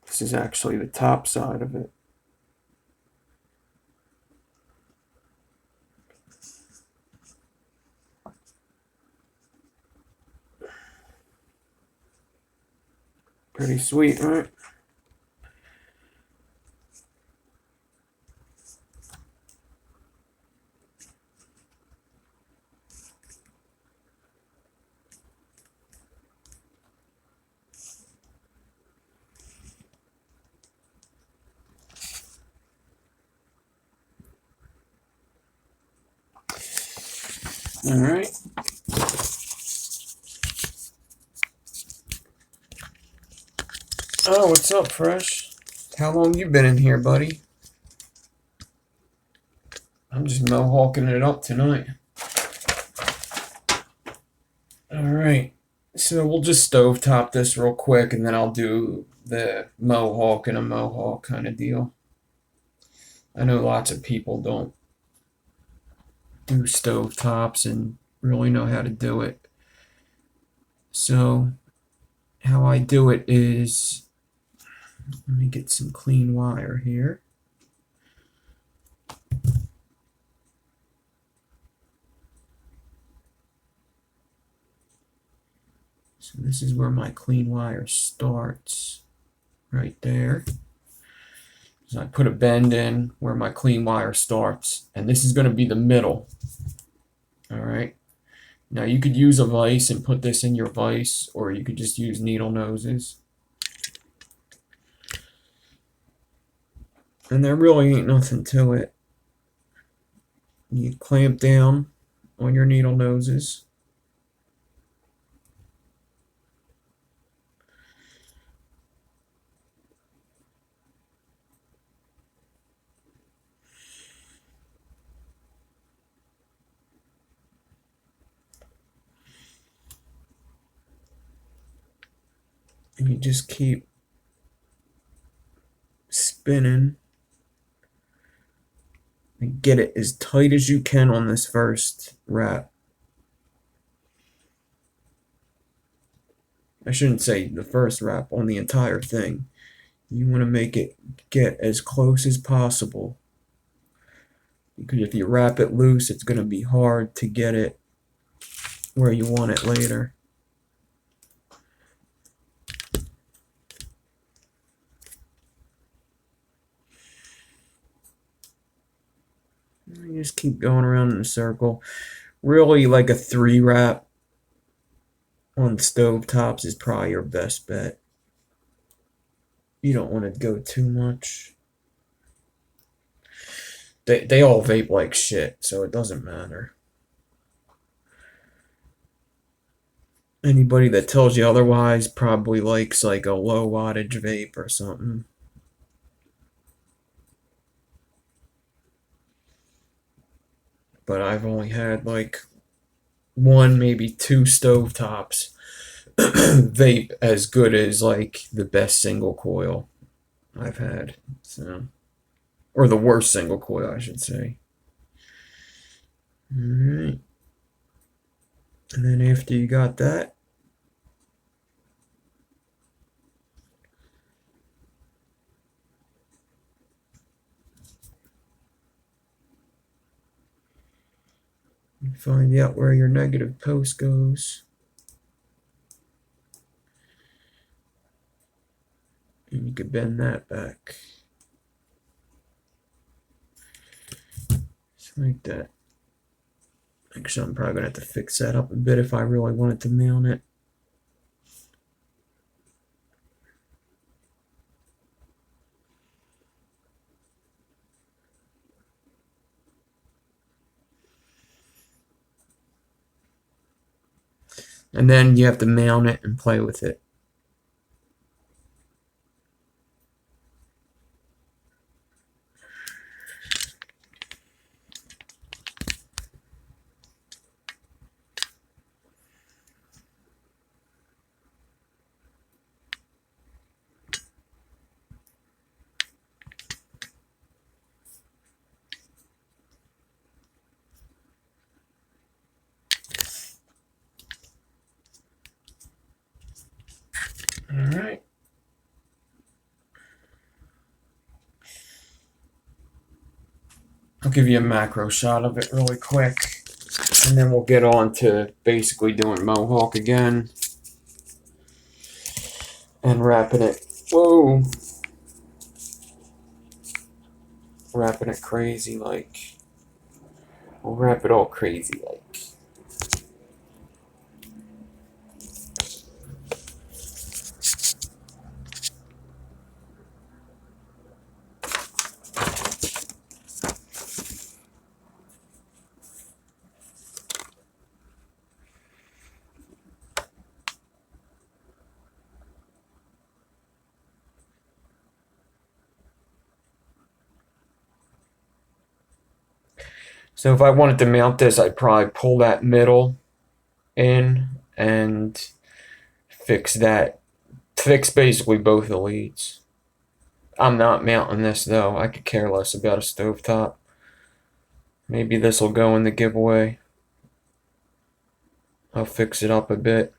This is actually the top side of it. Pretty sweet, right? All right. Oh, what's up, Fresh? How long you been in here, buddy? I'm just mohawking it up tonight. All right. So we'll just stovetop this real quick, and then I'll do the mohawk and a mohawk kind of deal. I know lots of people don't do stovetops and really know how to do it. So how I do it is, let me get some clean wire here. So this is where my clean wire starts, right there. So I put a bend in where my clean wire starts, and this is going to be the middle. All right. Now you could use a vise and put this in your vise, or you could just use needle noses. And there really ain't nothing to it. You clamp down on your needle noses. And you just keep spinning and get it as tight as you can on this first wrap. I shouldn't say the first wrap, on the entire thing. You want to make it get as close as possible, because if you wrap it loose, it's going to be hard to get it where you want it later. You just keep going around in a circle. Really, like a 3 wrap on stovetops is probably your best bet. You don't want to go too much. They all vape like shit, so it doesn't matter. Anybody that tells you otherwise probably likes like a low wattage vape or something. But I've only had like 1, maybe 2 stovetops vape as good as like the best single coil I've had. So, or the worst single coil, I should say. Alright. And then after you got that, you find out where your negative post goes. could bend that back. Just like that. Actually, I'm probably going to have to fix that up a bit if I really wanted to mount it. And then you have to mount it and play with it. Alright. I'll give you a macro shot of it really quick. And then we'll get on to basically doing Mohawk again. And wrapping it. Whoa! Wrapping it crazy like. We'll wrap it all crazy like. So if I wanted to mount this, I'd probably pull that middle in and fix that. Fix basically both the leads. I'm not mounting this though. I could care less about a stovetop. Maybe this will go in the giveaway. I'll fix it up a bit.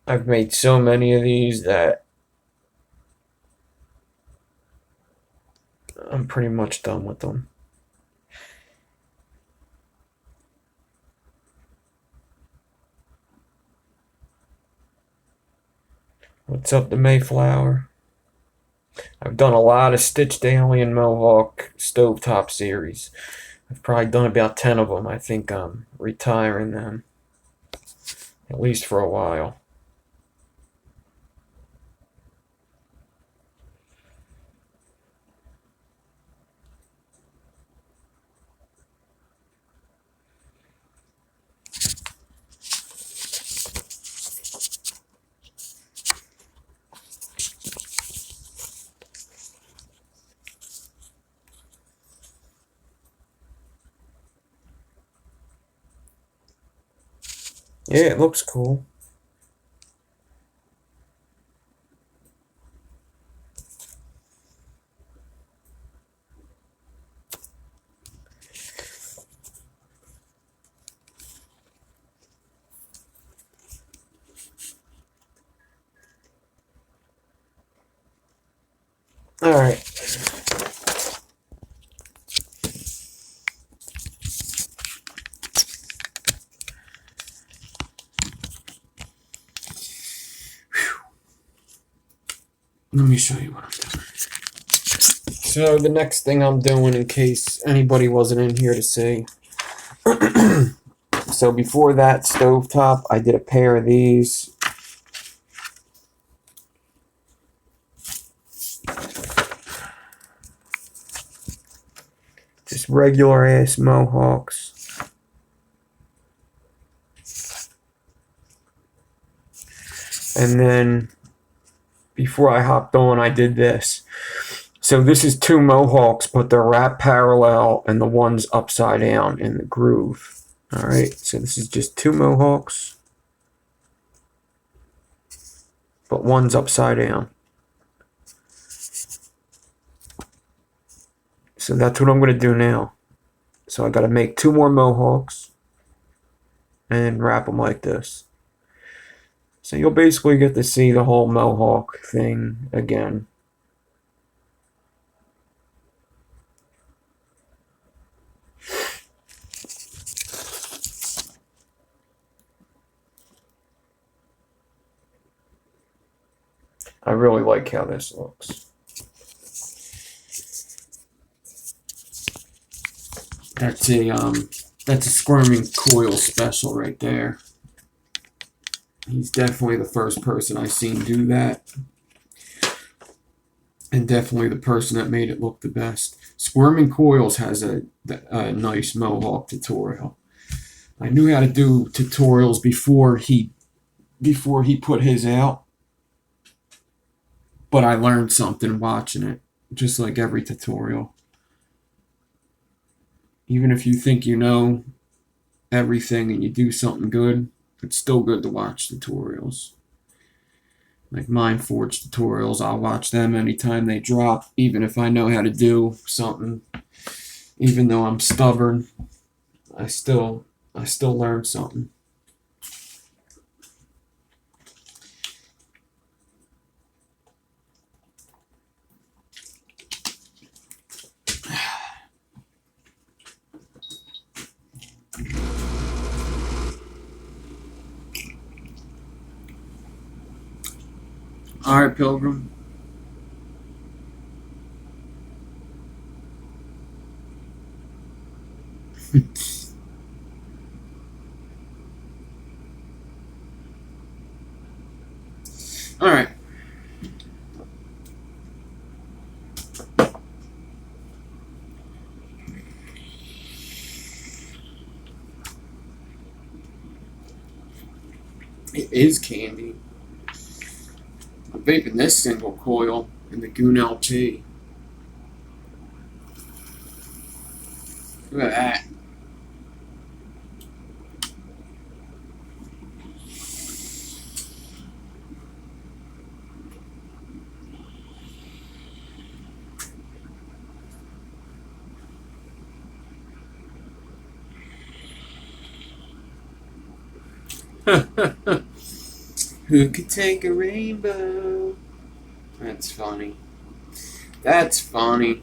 I've made so many of these that I'm pretty much done with them. What's up, the Mayflower? I've done a lot of stitched alien Mohawk stovetop series. I've probably done about 10 of them. I think I'm retiring them, at least for a while. Yeah, it looks cool. Alright. Let me show you what I'm doing. So the next thing I'm doing, in case anybody wasn't in here to see. So before that stovetop, I did a pair of these. Just regular ass Mohawks. And then before I hopped on, I did this. So this is two Mohawks, but they're wrapped parallel and the one's upside down in the groove. Alright, so this is just two Mohawks, but one's upside down. So that's what I'm going to do now. So I got to make two more Mohawks and wrap them like this. So you'll basically get to see the whole Mohawk thing again. I really like how this looks. That's a squirming coil special right there. He's definitely the first person I've seen do that. And definitely the person that made it look the best. Squirming Coils has a nice Mohawk tutorial. I knew how to do tutorials before he put his out, but I learned something watching it, just like every tutorial. Even if you think you know everything and you do something good, it's still good to watch tutorials. Like Mindforge tutorials, I'll watch them anytime they drop, even if I know how to do something. Even though I'm stubborn, I still learn something. All right, Pilgrim. All right. It is candy. I'm vaping this single coil in the Goon LP. Look at that. Who could take a rainbow? That's funny. That's funny.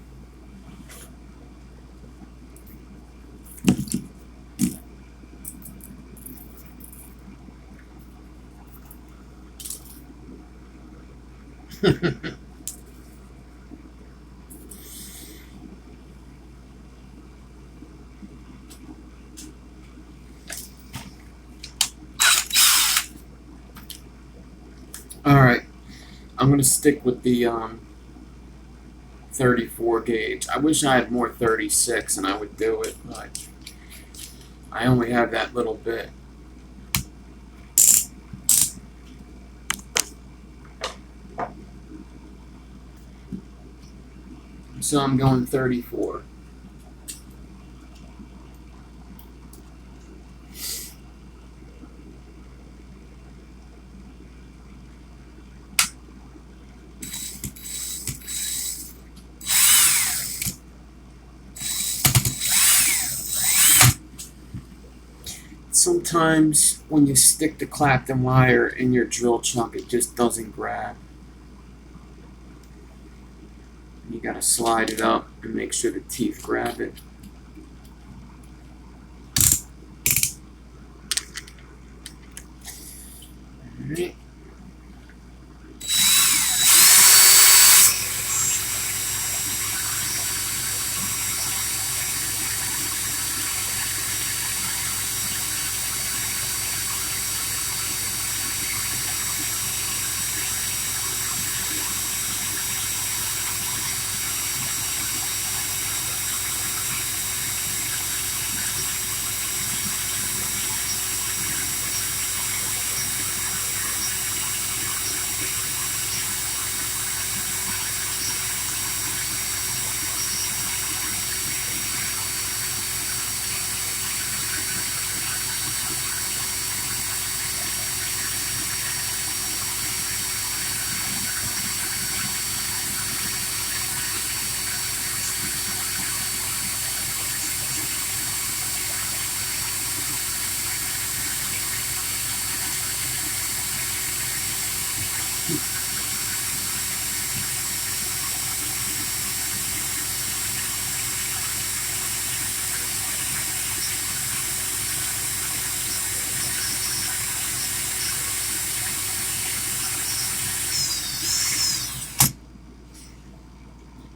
Alright, I'm going to stick with the 34 gauge. I wish I had more 36 and I would do it, but I only have that little bit. So I'm going 34. Sometimes when you stick the Clapton wire in your drill chuck, it just doesn't grab. You gotta slide it up and make sure the teeth grab it. Alright.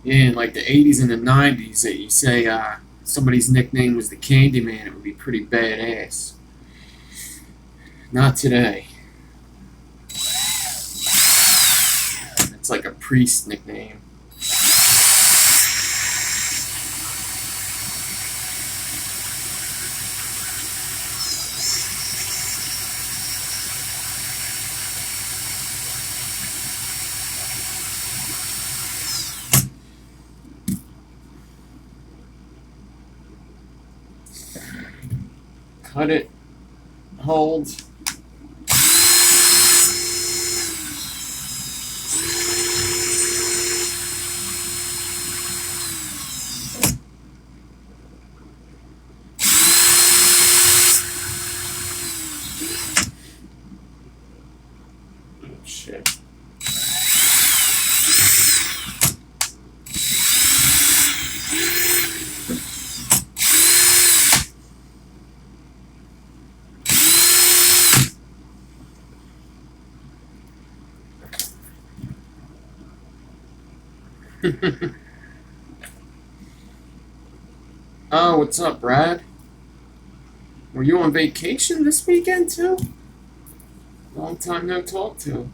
Yeah, in like the 80s and the 90s, that you say somebody's nickname was the Candyman, it would be pretty badass. Not today. It's like a priest nickname. Cut it, hold. Oh, shit. Oh, what's up, Brad? Were you on vacation this weekend too? Long time no talk to.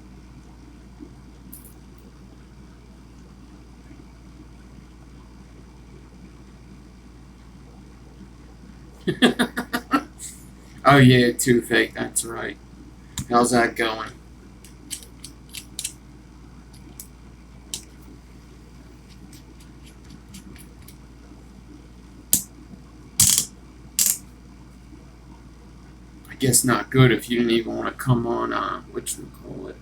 Oh yeah, toothache. That's right. How's that going? I guess not good if you didn't even want to come on. Whatchamacallit.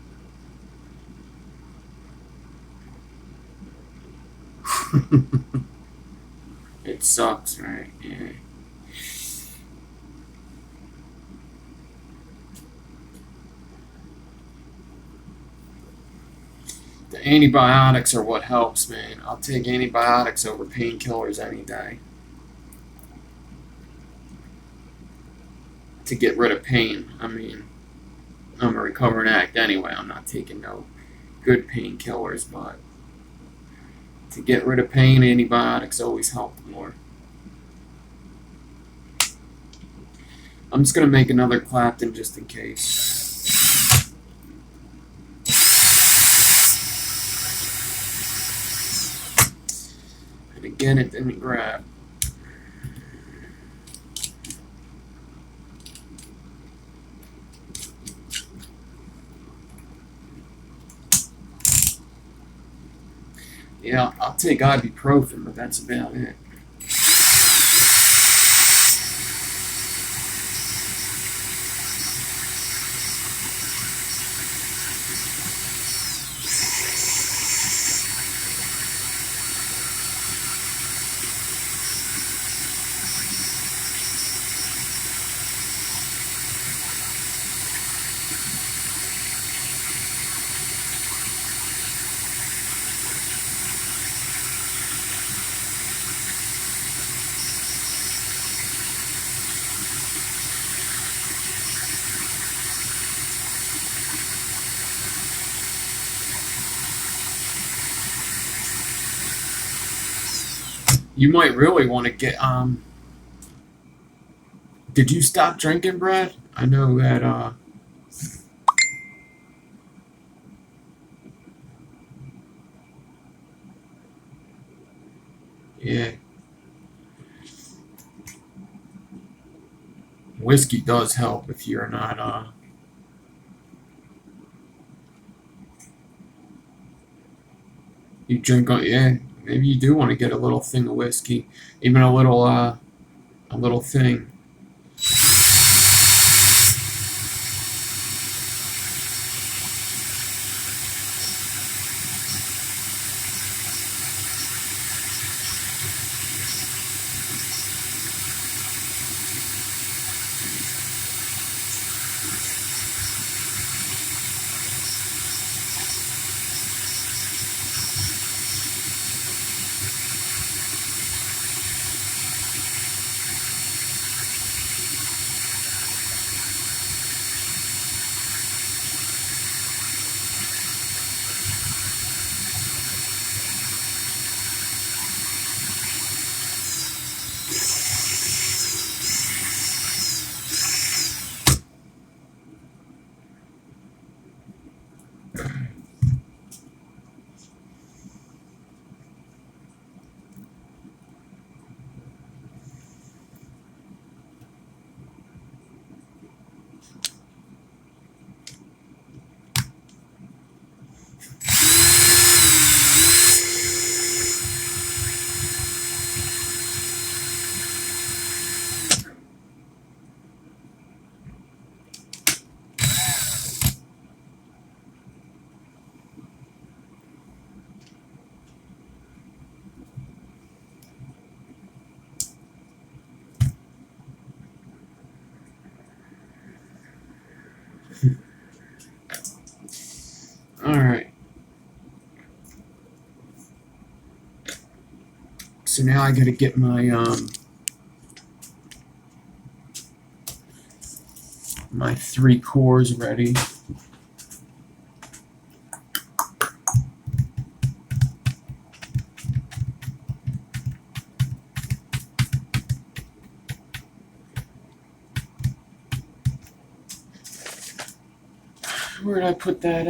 It sucks, right? Yeah. The antibiotics are what helps, man. I'll take antibiotics over painkillers any day. To get rid of pain. I mean, I'm a recovering addict anyway. I'm not taking no good painkillers, but to get rid of pain, antibiotics always help more. I'm just going to make another Clapton just in case. And again, it didn't grab. Yeah, I'll take ibuprofen, but that's about it. You might really want to get did you stop drinking, Brad? I know that yeah. Whiskey does help if you're not you drink yeah, maybe you do want to get a little thing of whiskey. Even a little thing. Alright. So now I gotta get my 3 cores ready. Where did I put that,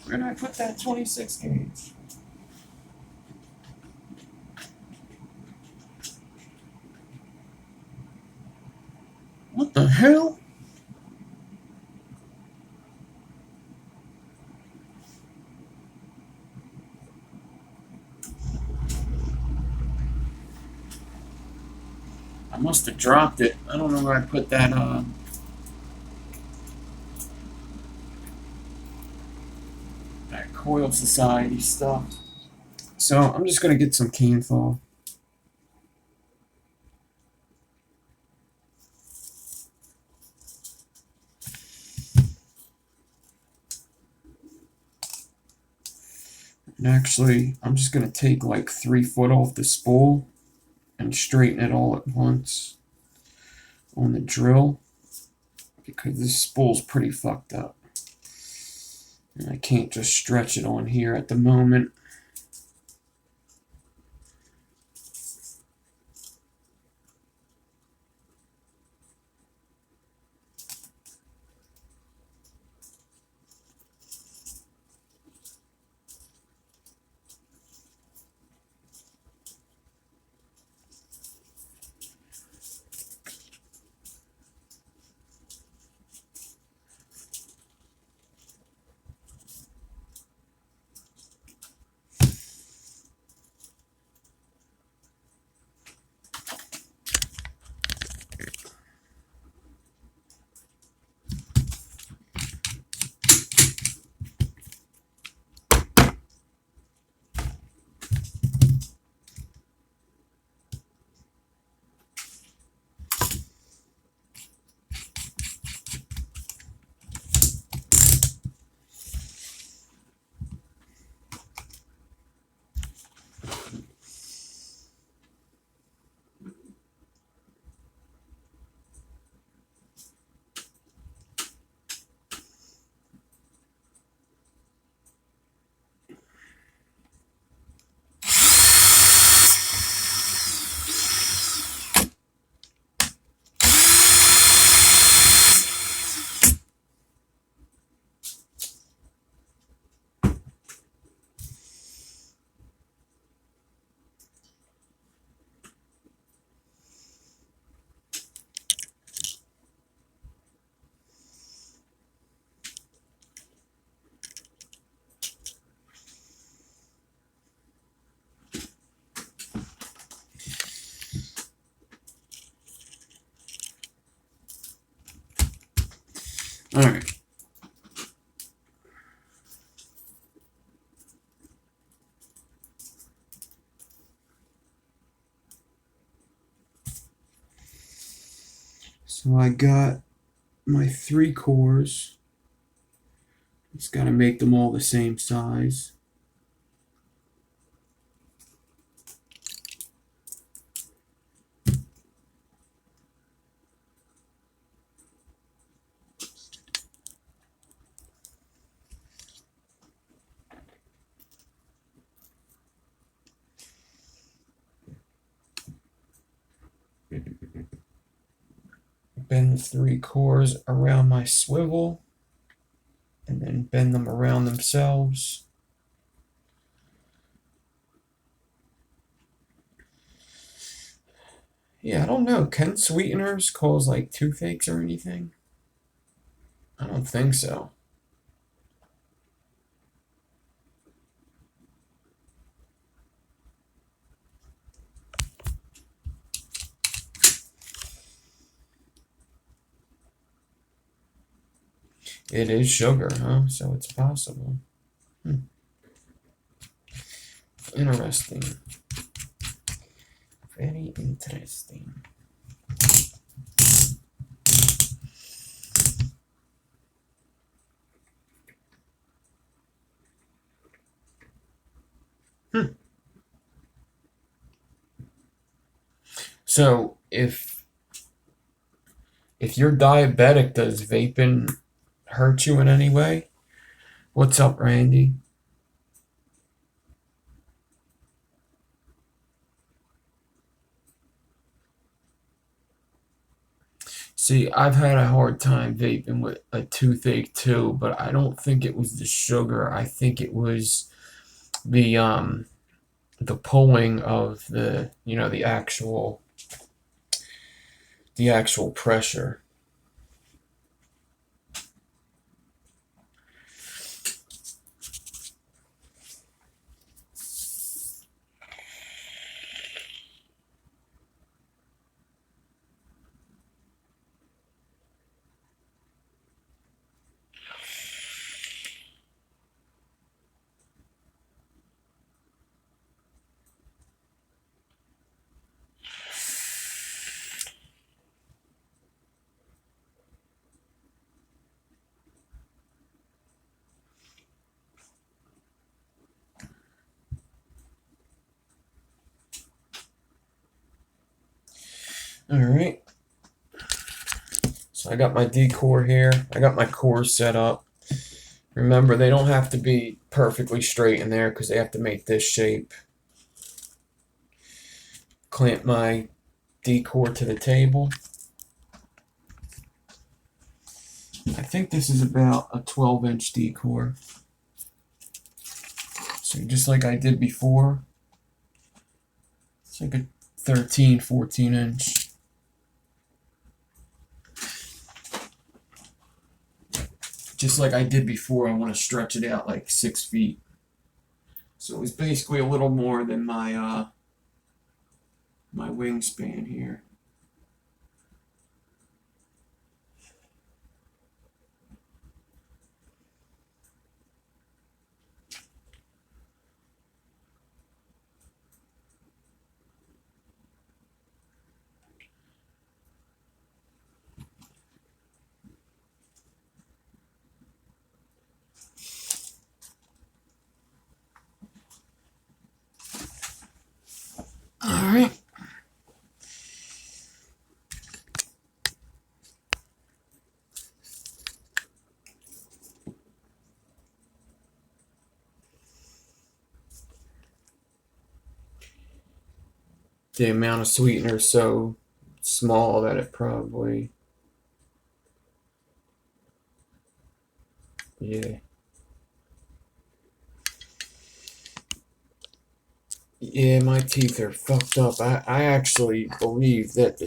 where did I put that 26 gauge? What the hell? I must have dropped it. I don't know where I put that, that Coil Society stuff. So I'm just gonna get some can thaw. And actually, I'm just gonna take like 3 foot off the spool and straighten it all at once on the drill, because this spool's pretty fucked up. And I can't just stretch it on here at the moment. Alright. So I got my 3 cores. Just gotta make them all the same size. Bend the 3 cores around my swivel, and then bend them around themselves. Yeah, I don't know. Can sweeteners cause like toothaches or anything? I don't think so. It is sugar, huh? So it's possible. Interesting. Very interesting. So if you're diabetic, does vaping hurt you in any way? What's up, Randy? See, I've had a hard time vaping with a toothache too, but I don't think it was the sugar. I think it was the pulling of the actual pressure. All right. So I got my decor here. I got my cores set up. Remember, they don't have to be perfectly straight in there because they have to make this shape. Clamp my decor to the table. I think this is about a 12-inch decor. So just like I did before, it's like a 13, 14 inch. Just like I did before, I want to stretch it out like 6 feet. So it was basically a little more than my wingspan here. All right. The amount of sweetener is so small that it probably, yeah. Yeah, my teeth are fucked up. I actually believe that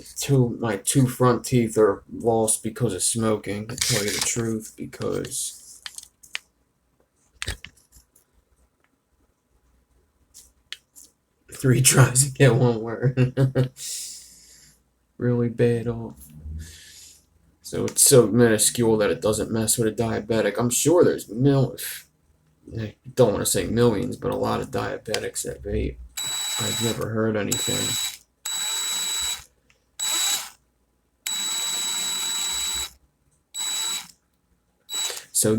my two front teeth are lost because of smoking, to tell you the truth, because three tries to get one word. Really bad off. So it's so minuscule that it doesn't mess with a diabetic. I'm sure there's I don't want to say millions, but a lot of diabetics that vape. I've never heard anything. So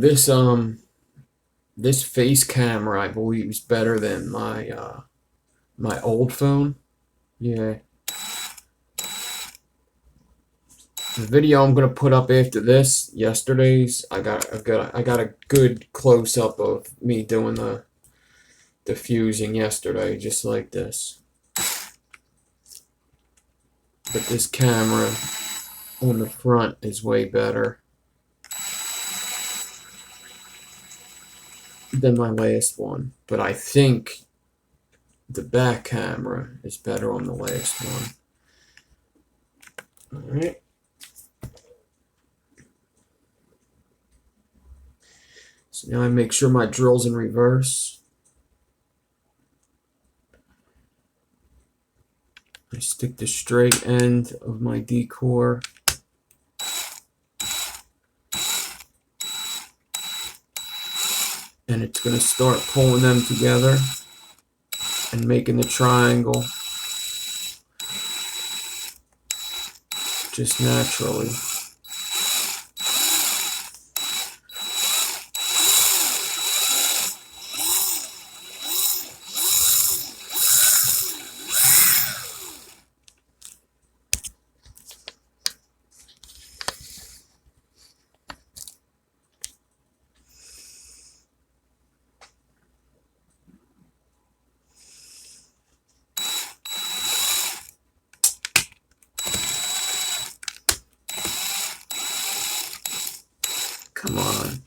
this face camera, I believe, is better than my old phone. Yeah. The video I'm gonna put up after this, yesterday's, I got a good close up of me doing the diffusing yesterday, just like this. But this camera on the front is way better than my last one. But I think the back camera is better on the last one. Alright. So now I make sure my drill's in reverse. I stick the straight end of my decor and it's going to start pulling them together and making the triangle just naturally. Come on.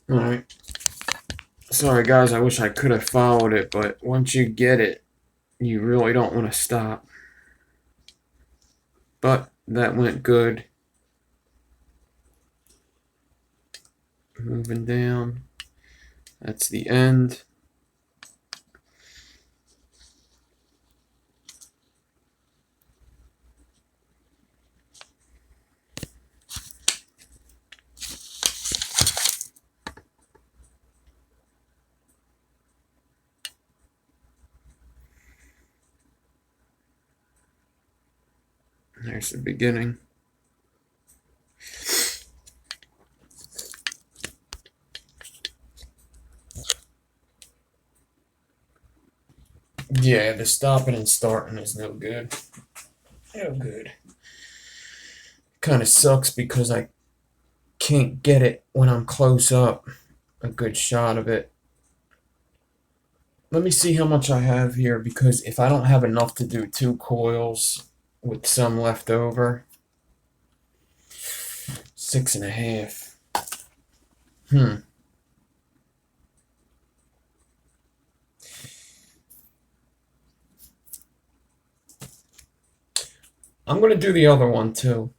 Alright. Sorry guys, I wish I could have followed it, but once you get it, you really don't want to stop. But that went good. Moving down. That's the end. There's the beginning. Yeah, the stopping and starting is no good. No good. Kind of sucks because I can't get it when I'm close up. A good shot of it. Let me see how much I have here, because if I don't have enough to do 2 coils with some left over, 6.5. I'm going to do the other one too.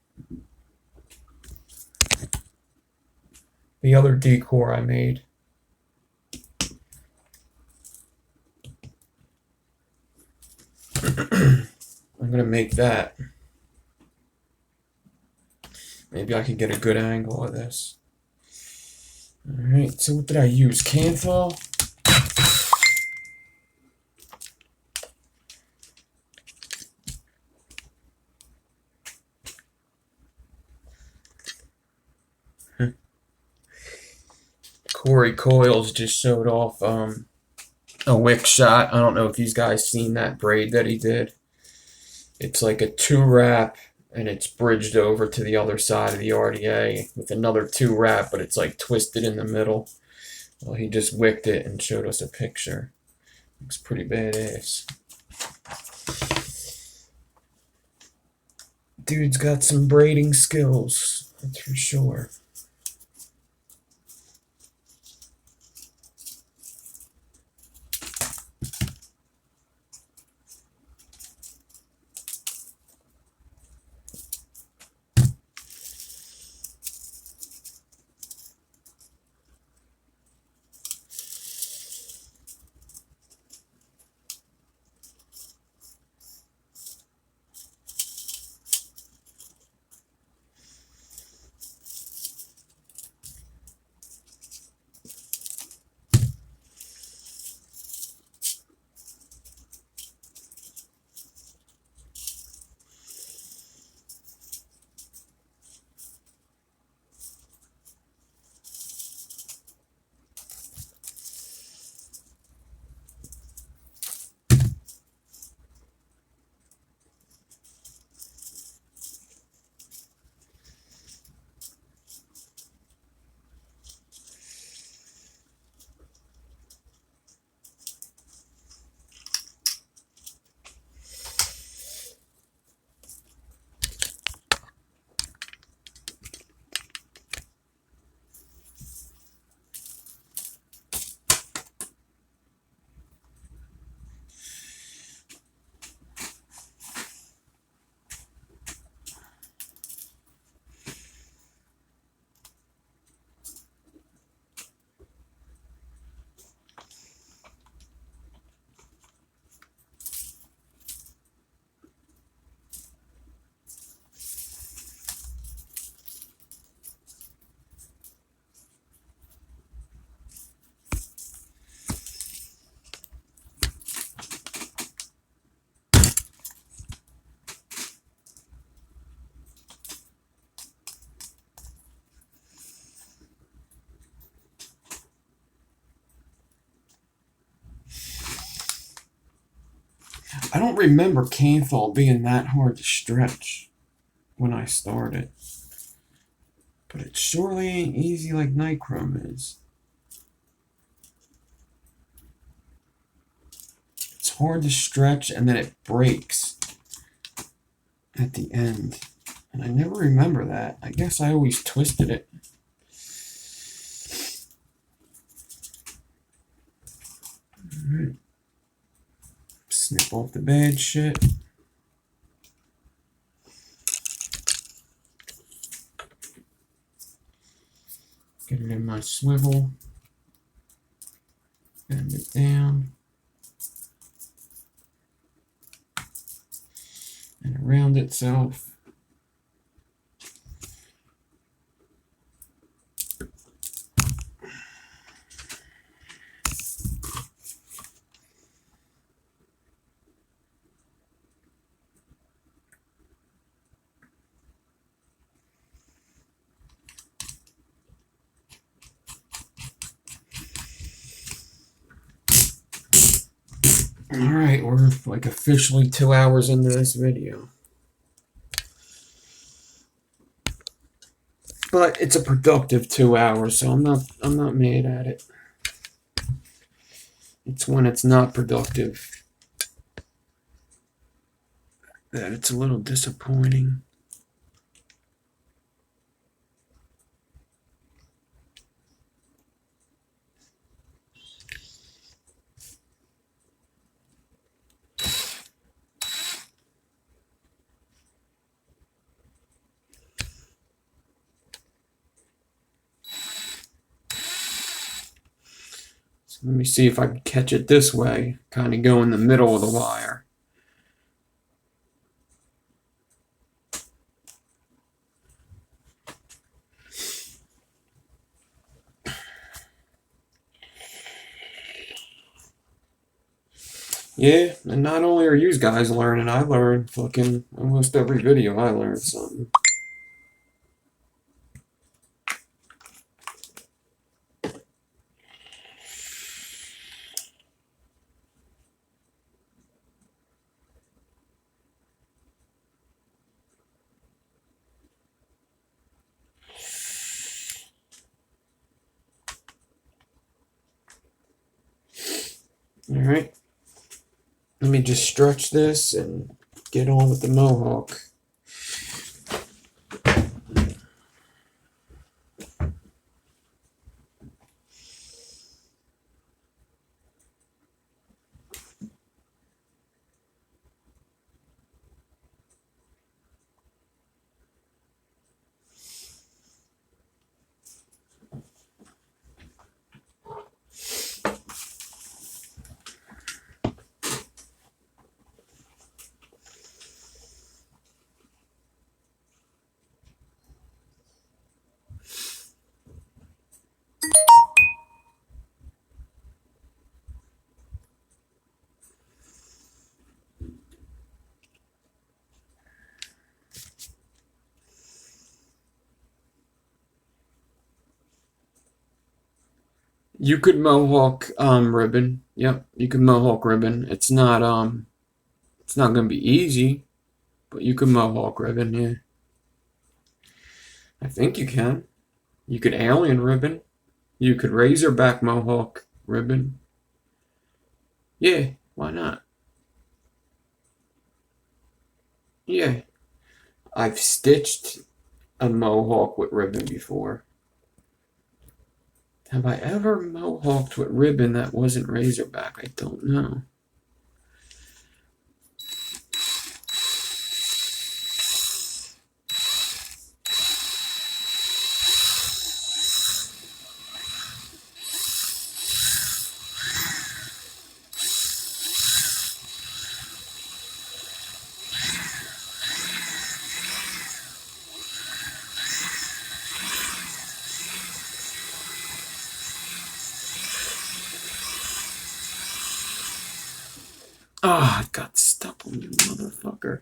The other decor I made. I'm going to make that. Maybe I can get a good angle of this. Alright, so what did I use? Can foil? Corey Coils just showed off a wick shot. I don't know if you guys seen that braid that he did. It's like a 2-wrap, and it's bridged over to the other side of the RDA with another 2-wrap, but it's like twisted in the middle. Well, he just wicked it and showed us a picture. Looks pretty badass. Dude's got some braiding skills, that's for sure. I don't remember Kanthal being that hard to stretch when I started. But it surely ain't easy like Nichrome is. It's hard to stretch and then it breaks at the end. And I never remember that. I guess I always twisted it. Alright. Snip off the bad shit. Get it in my swivel. Bend it down. And around itself. Alright, we're like officially 2 hours into this video. But it's a productive 2 hours, so I'm not mad at it. It's when it's not productive that it's a little disappointing. Let me see if I can catch it this way. Kind of go in the middle of the wire. Yeah, and not only are you guys learning, I learn fucking almost every video I learn something. Alright. Let me just stretch this and get on with the Mohawk. You could Mohawk ribbon. Yep, you could Mohawk ribbon. It's not gonna be easy, but you could Mohawk ribbon, yeah. I think you can. You could alien ribbon. You could razorback Mohawk ribbon. Yeah, why not? Yeah. I've stitched a Mohawk with ribbon before. Have I ever Mohawked with ribbon that wasn't razorback? I don't know. Ah, oh, I got stuck on you, motherfucker.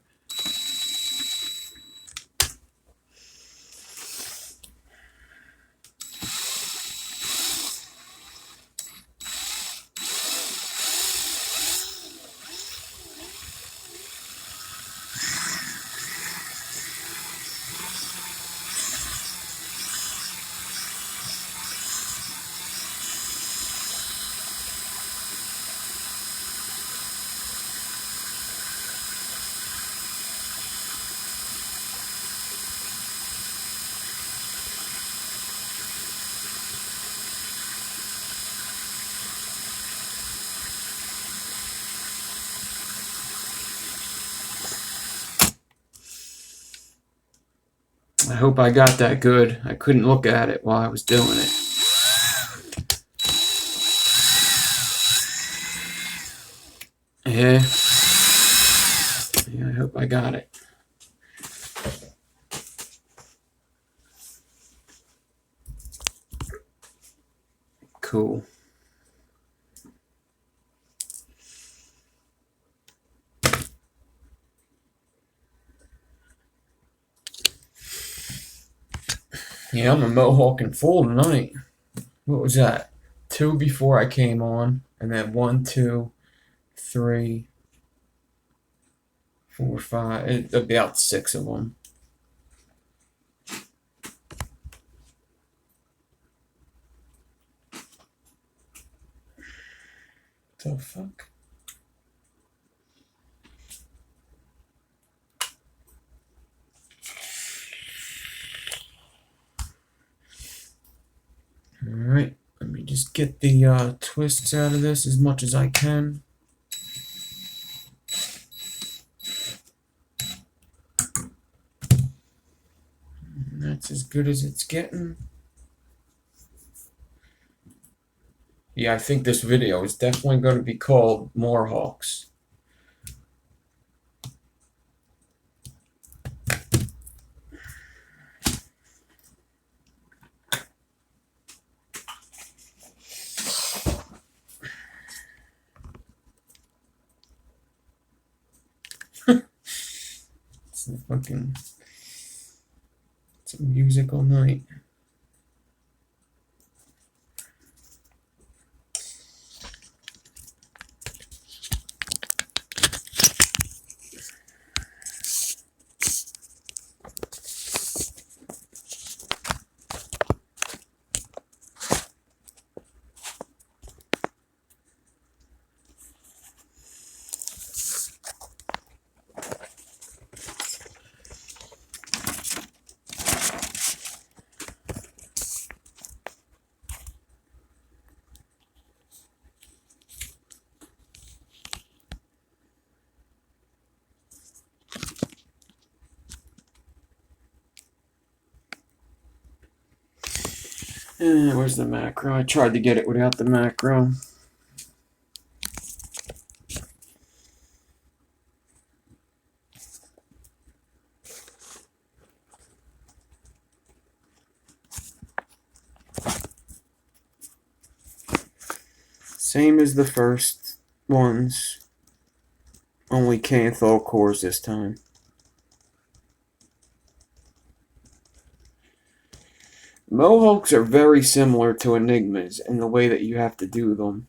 I hope I got that good. I couldn't look at it while I was doing it. Yeah. Yeah, I hope I got it. Cool. Yeah, I'm a Mohawk in full tonight. What was that? 2 before I came on, and then 1, 2, 3, 4, 5. About 6 of them. The fuck? Alright, let me just get the twists out of this as much as I can. And that's as good as it's getting. Yeah, I think this video is definitely going to be called More-hawks. It's a musical night. Where's the macro? I tried to get it without the macro. Same as the first ones, only Canthal cores this time. Mohawks are very similar to Enigmas in the way that you have to do them.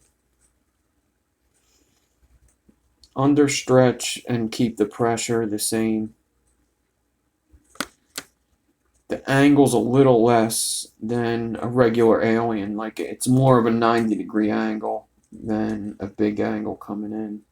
Understretch and keep the pressure the same. The angle's a little less than a regular alien. Like, it's more of a 90-degree angle than a big angle coming in.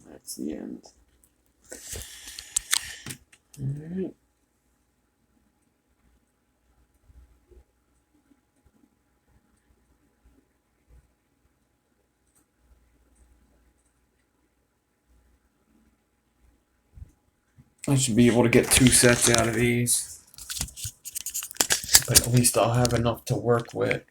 That's the end. Alright. I should be able to get 2 sets out of these. But at least I'll have enough to work with.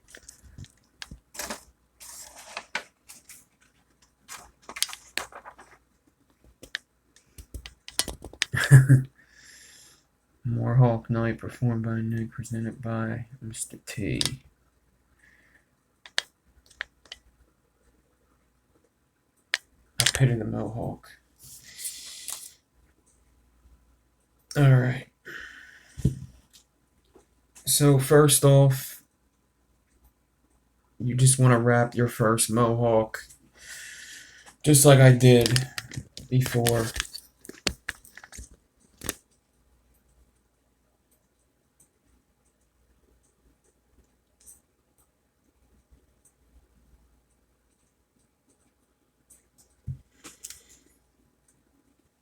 More-hawk Night performed by Nick, presented by Mr. T. I pity the Mohawk. Alright. So first off, you just want to wrap your first Mohawk just like I did before.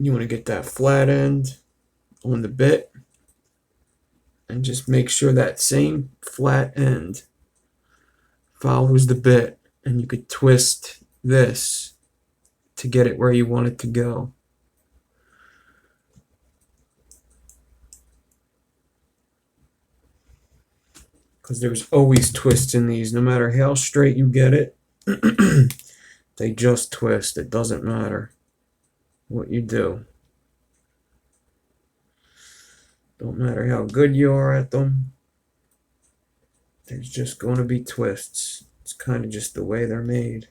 You want to get that flat end on the bit and just make sure that same flat end follows the bit, and you could twist this to get it where you want it to go. Because there's always twists in these, no matter how straight you get it. They just twist. It doesn't matter what you do. Don't matter how good you are at them. There's just going to be twists. It's kind of just the way they're made.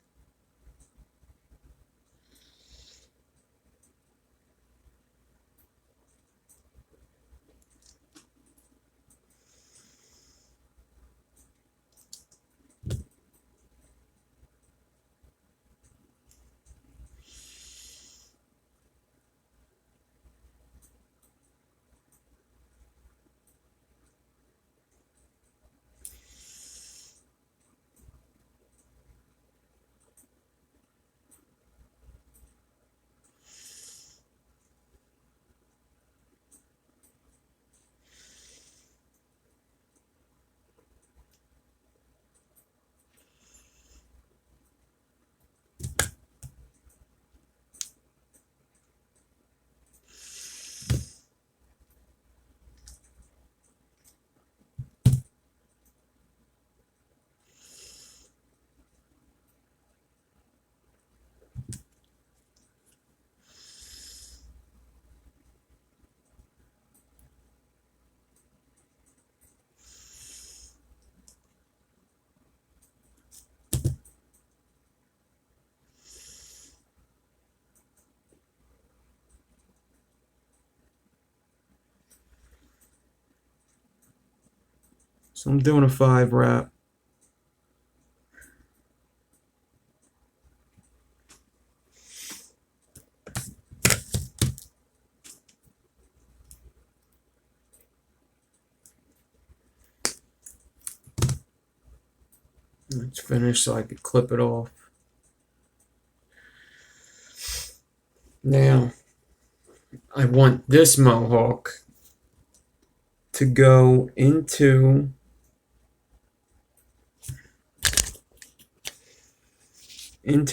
So I'm doing a 5 wrap. It's finished so I could clip it off. Now, I want this mohawk to go into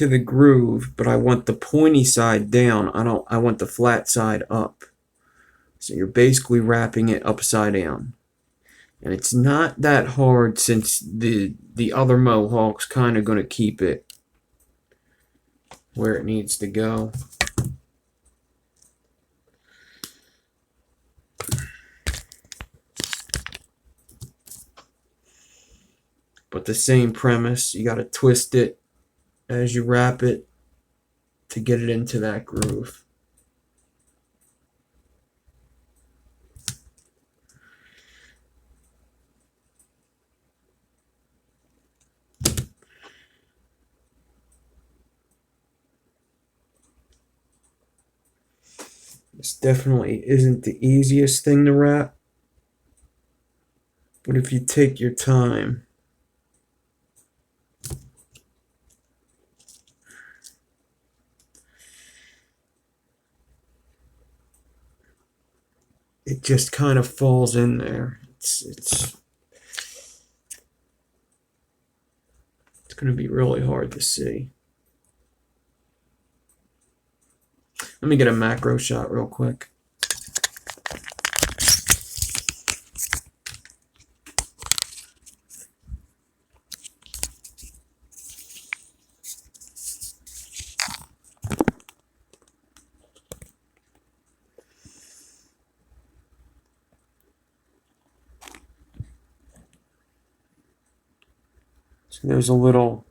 the groove, but I want the pointy side down. I want the flat side up. So you're basically wrapping it upside down. And it's not that hard, since the other mohawk's kind of going to keep it where it needs to go. But the same premise, you got to twist it as you wrap it to get it into that groove. This definitely isn't the easiest thing to wrap, but if you take your time, it just kind of falls in there. It's going to be really hard to see. Let me get a macro shot real quick. So there's a little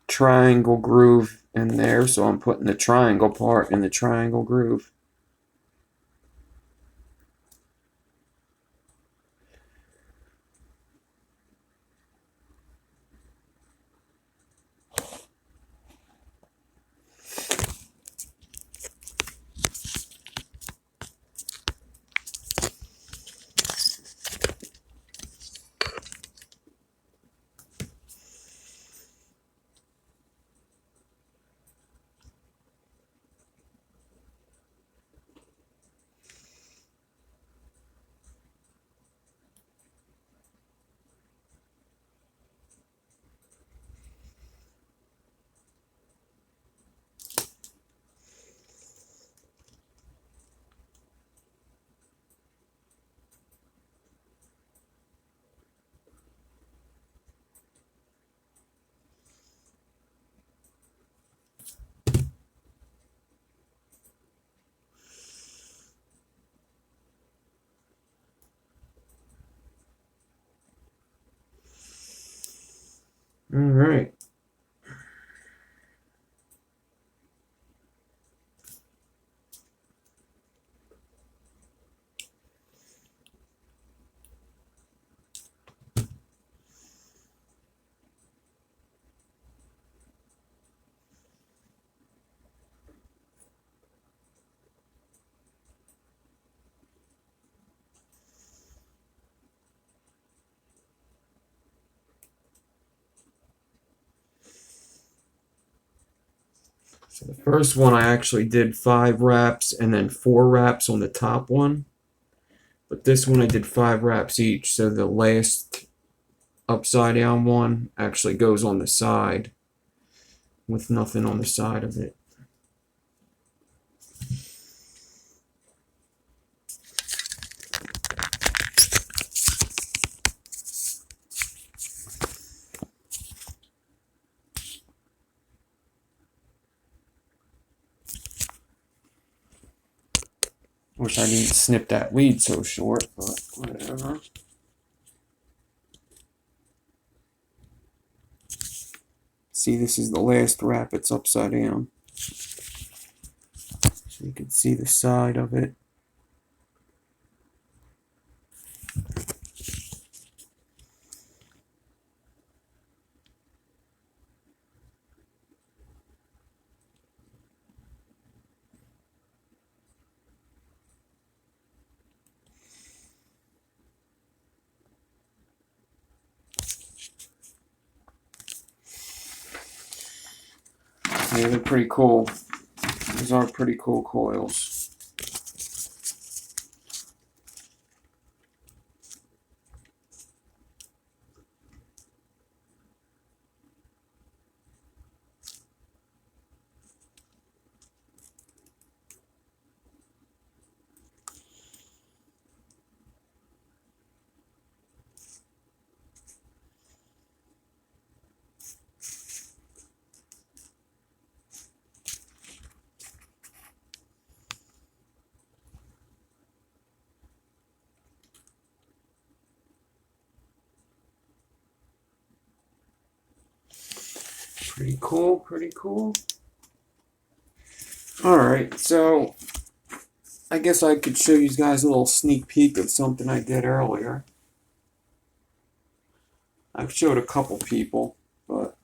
triangle groove in there, so I'm putting the triangle part in the triangle groove. All right. So the first one I actually did 5 wraps and then 4 wraps on the top one. But this one I did 5 wraps each, so the last upside down one actually goes on the side with nothing on the side of it. Wish I didn't snip that lead so short, but whatever. See, this is the last wrap, it's upside down. So you can see the side of it. Yeah, they're pretty cool. These are pretty cool coils. Pretty cool, pretty cool. Alright, so I guess I could show you guys a little sneak peek of something I did earlier. I've showed a couple people, but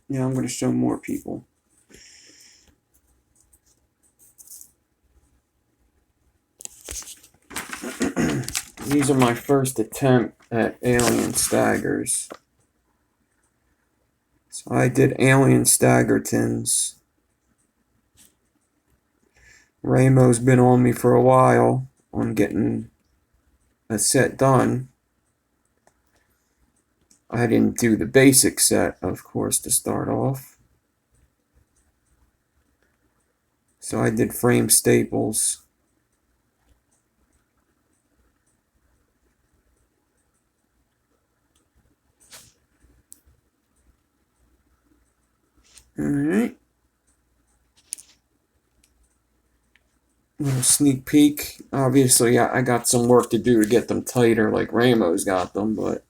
yeah, I'm going to show more people. These are my first attempt at alien staggers. So I did alien staggertons. Ramo's been on me for a while on getting a set done. I didn't do the basic set, of course, to start off. So I did frame staples. Alright. Little sneak peek. Obviously, I got some work to do to get them tighter like Ramo's got them, but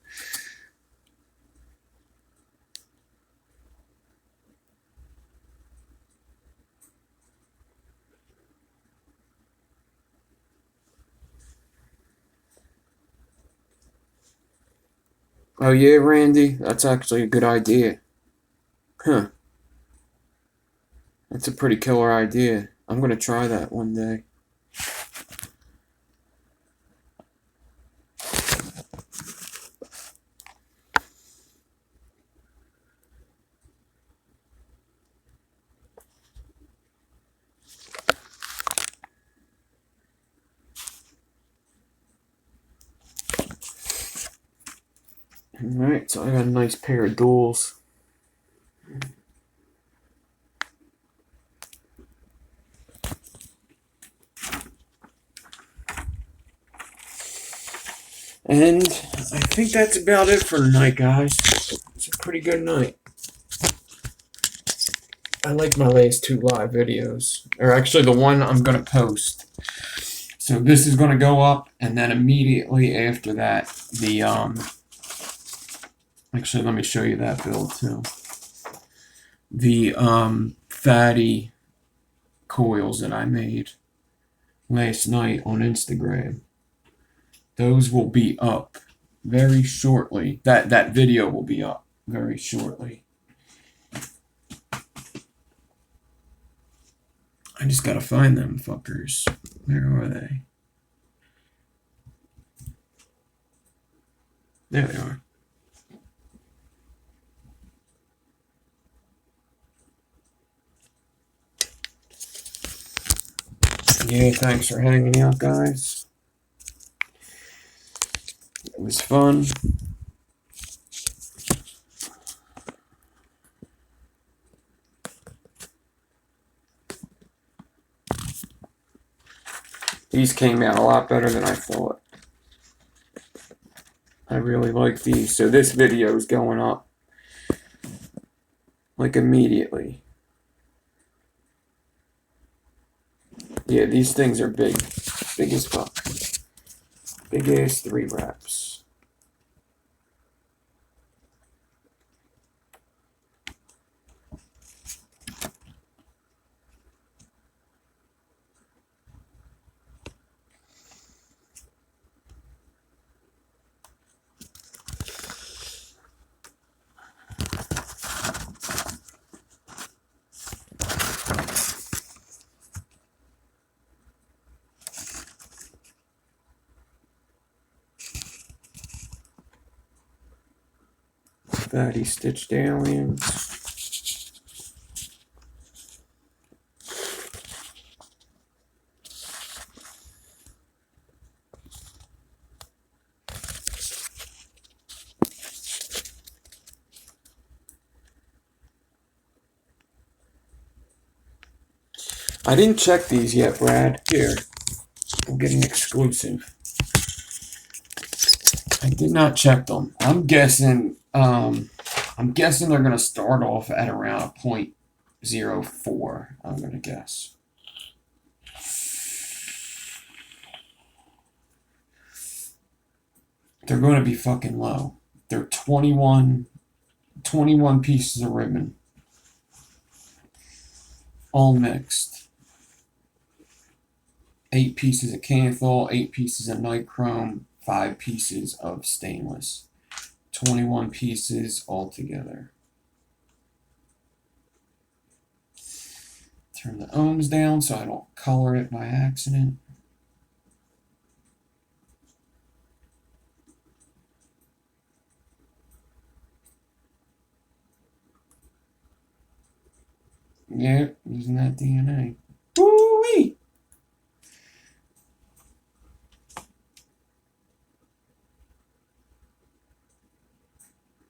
oh yeah, Randy, that's actually a good idea. Huh. That's a pretty killer idea. I'm going to try that one day. Alright, so I got a nice pair of duals. And I think that's about it for tonight, guys. It's a pretty good night. I like my last 2 live videos. Or actually the one I'm going to post. So this is going to go up, and then immediately after that, Actually, let me show you that build too. The fatty coils that I made last night on Instagram. Those will be up very shortly. That video will be up very shortly. I just gotta find them fuckers. Where are they? There they are. Yeah, thanks for hanging out, guys. It was fun. These came out a lot better than I thought. I really like these. So this video is going up like immediately. Yeah, these things are big. Big as fuck. Big ass 3 wraps. Fatty stitched aliens. I didn't check these yet, Brad. Here, I'm getting exclusive. I did not check them. I'm guessing they're gonna start off at around a 0.04. I'm gonna guess. They're gonna be fucking low. They're 21 pieces of ribbon, all mixed. 8 pieces of canthal, 8 pieces of nichrome, 5 pieces of stainless. 21 pieces altogether. Turn the ohms down so I don't color it by accident. Yeah, using that DNA. Woo-wee!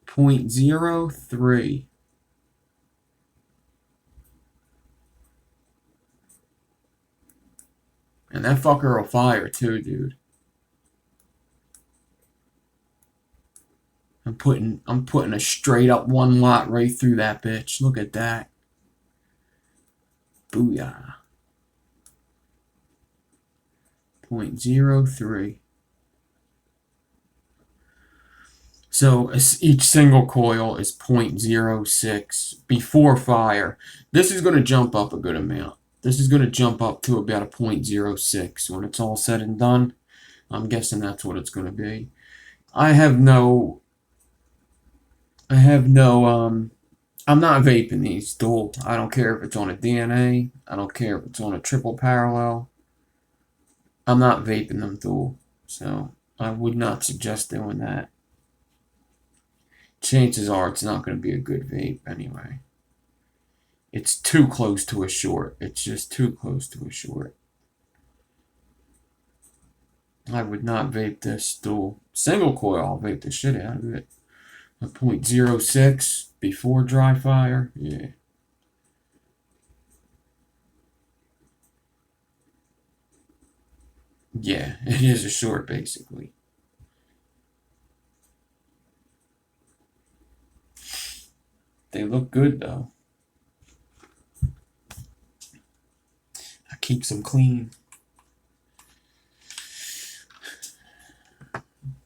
.03. And that fucker will fire too, dude. I'm putting a straight up 1 lot right through that bitch. Look at that. Booyah. .03. So each single coil is .06 before fire. This is going to jump up a good amount. This is going to jump up to about a .06 when it's all said and done. I'm guessing that's what it's going to be. I'm not vaping these dual. I don't care if it's on a DNA. I don't care if it's on a triple parallel. I'm not vaping them dual. So I would not suggest doing that. Chances are it's not going to be a good vape anyway. It's too close to a short. It's just too close to a short. I would not vape this dual. Single coil, I'll vape the shit out of it. A .06 before dry fire. Yeah. Yeah, it is a short basically. They look good though. I keep them clean.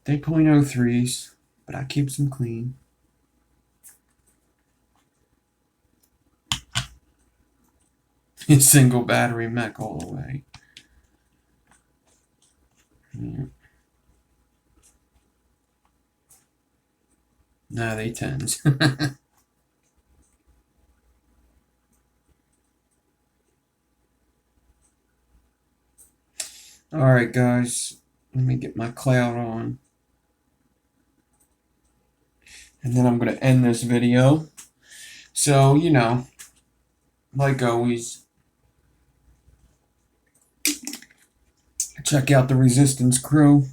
They .03s, but I keep them clean. Single battery mech all the way. Yeah. Nah, they tens. Alright, guys. Let me get my cloud on. And then I'm going to end this video. So, you know, like always, check out the Resistance crew.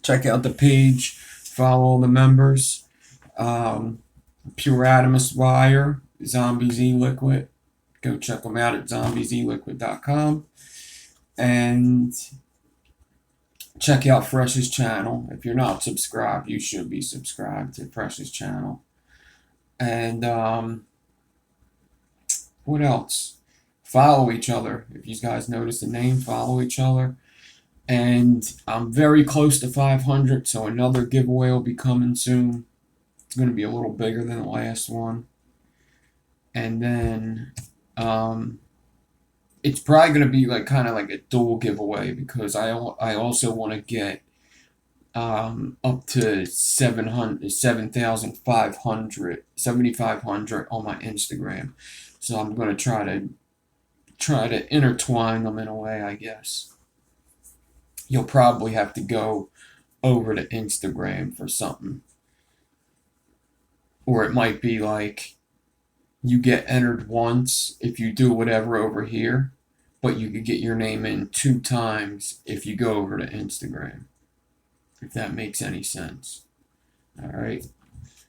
Check out the page. Follow all the members. Pure Adamus Wire, Zombies E-Liquid. Go check them out at zombieseliquid.com. And check out Fresh's channel. If you're not subscribed, you should be subscribed to Fresh's channel. And what else? Follow each other. If you guys notice the name, follow each other. And I'm very close to 500, so another giveaway will be coming soon. It's going to be a little bigger than the last one. And then it's probably going to be like kind of like a dual giveaway, because I also want to get up to 7,500 on my Instagram. So I'm going to try to intertwine them in a way, I guess. You'll probably have to go over to Instagram for something. Or it might be like you get entered once if you do whatever over here, but you could get your name in 2 times if you go over to Instagram. If that makes any sense. Alright?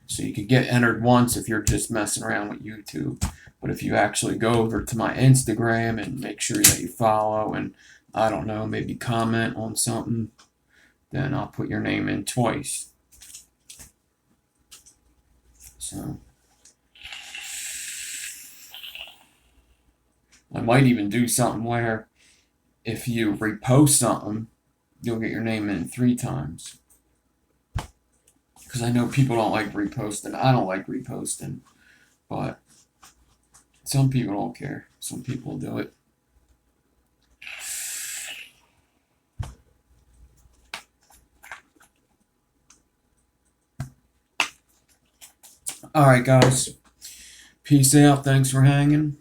So you could get entered once if you're just messing around with YouTube. But if you actually go over to my Instagram and make sure that you follow and, I don't know, maybe comment on something, then I'll put your name in twice. So I might even do something where if you repost something, you'll get your name in 3 times. Because I know people don't like reposting. I don't like reposting. But some people don't care. Some people do it. Alright, guys. Peace out. Thanks for hanging.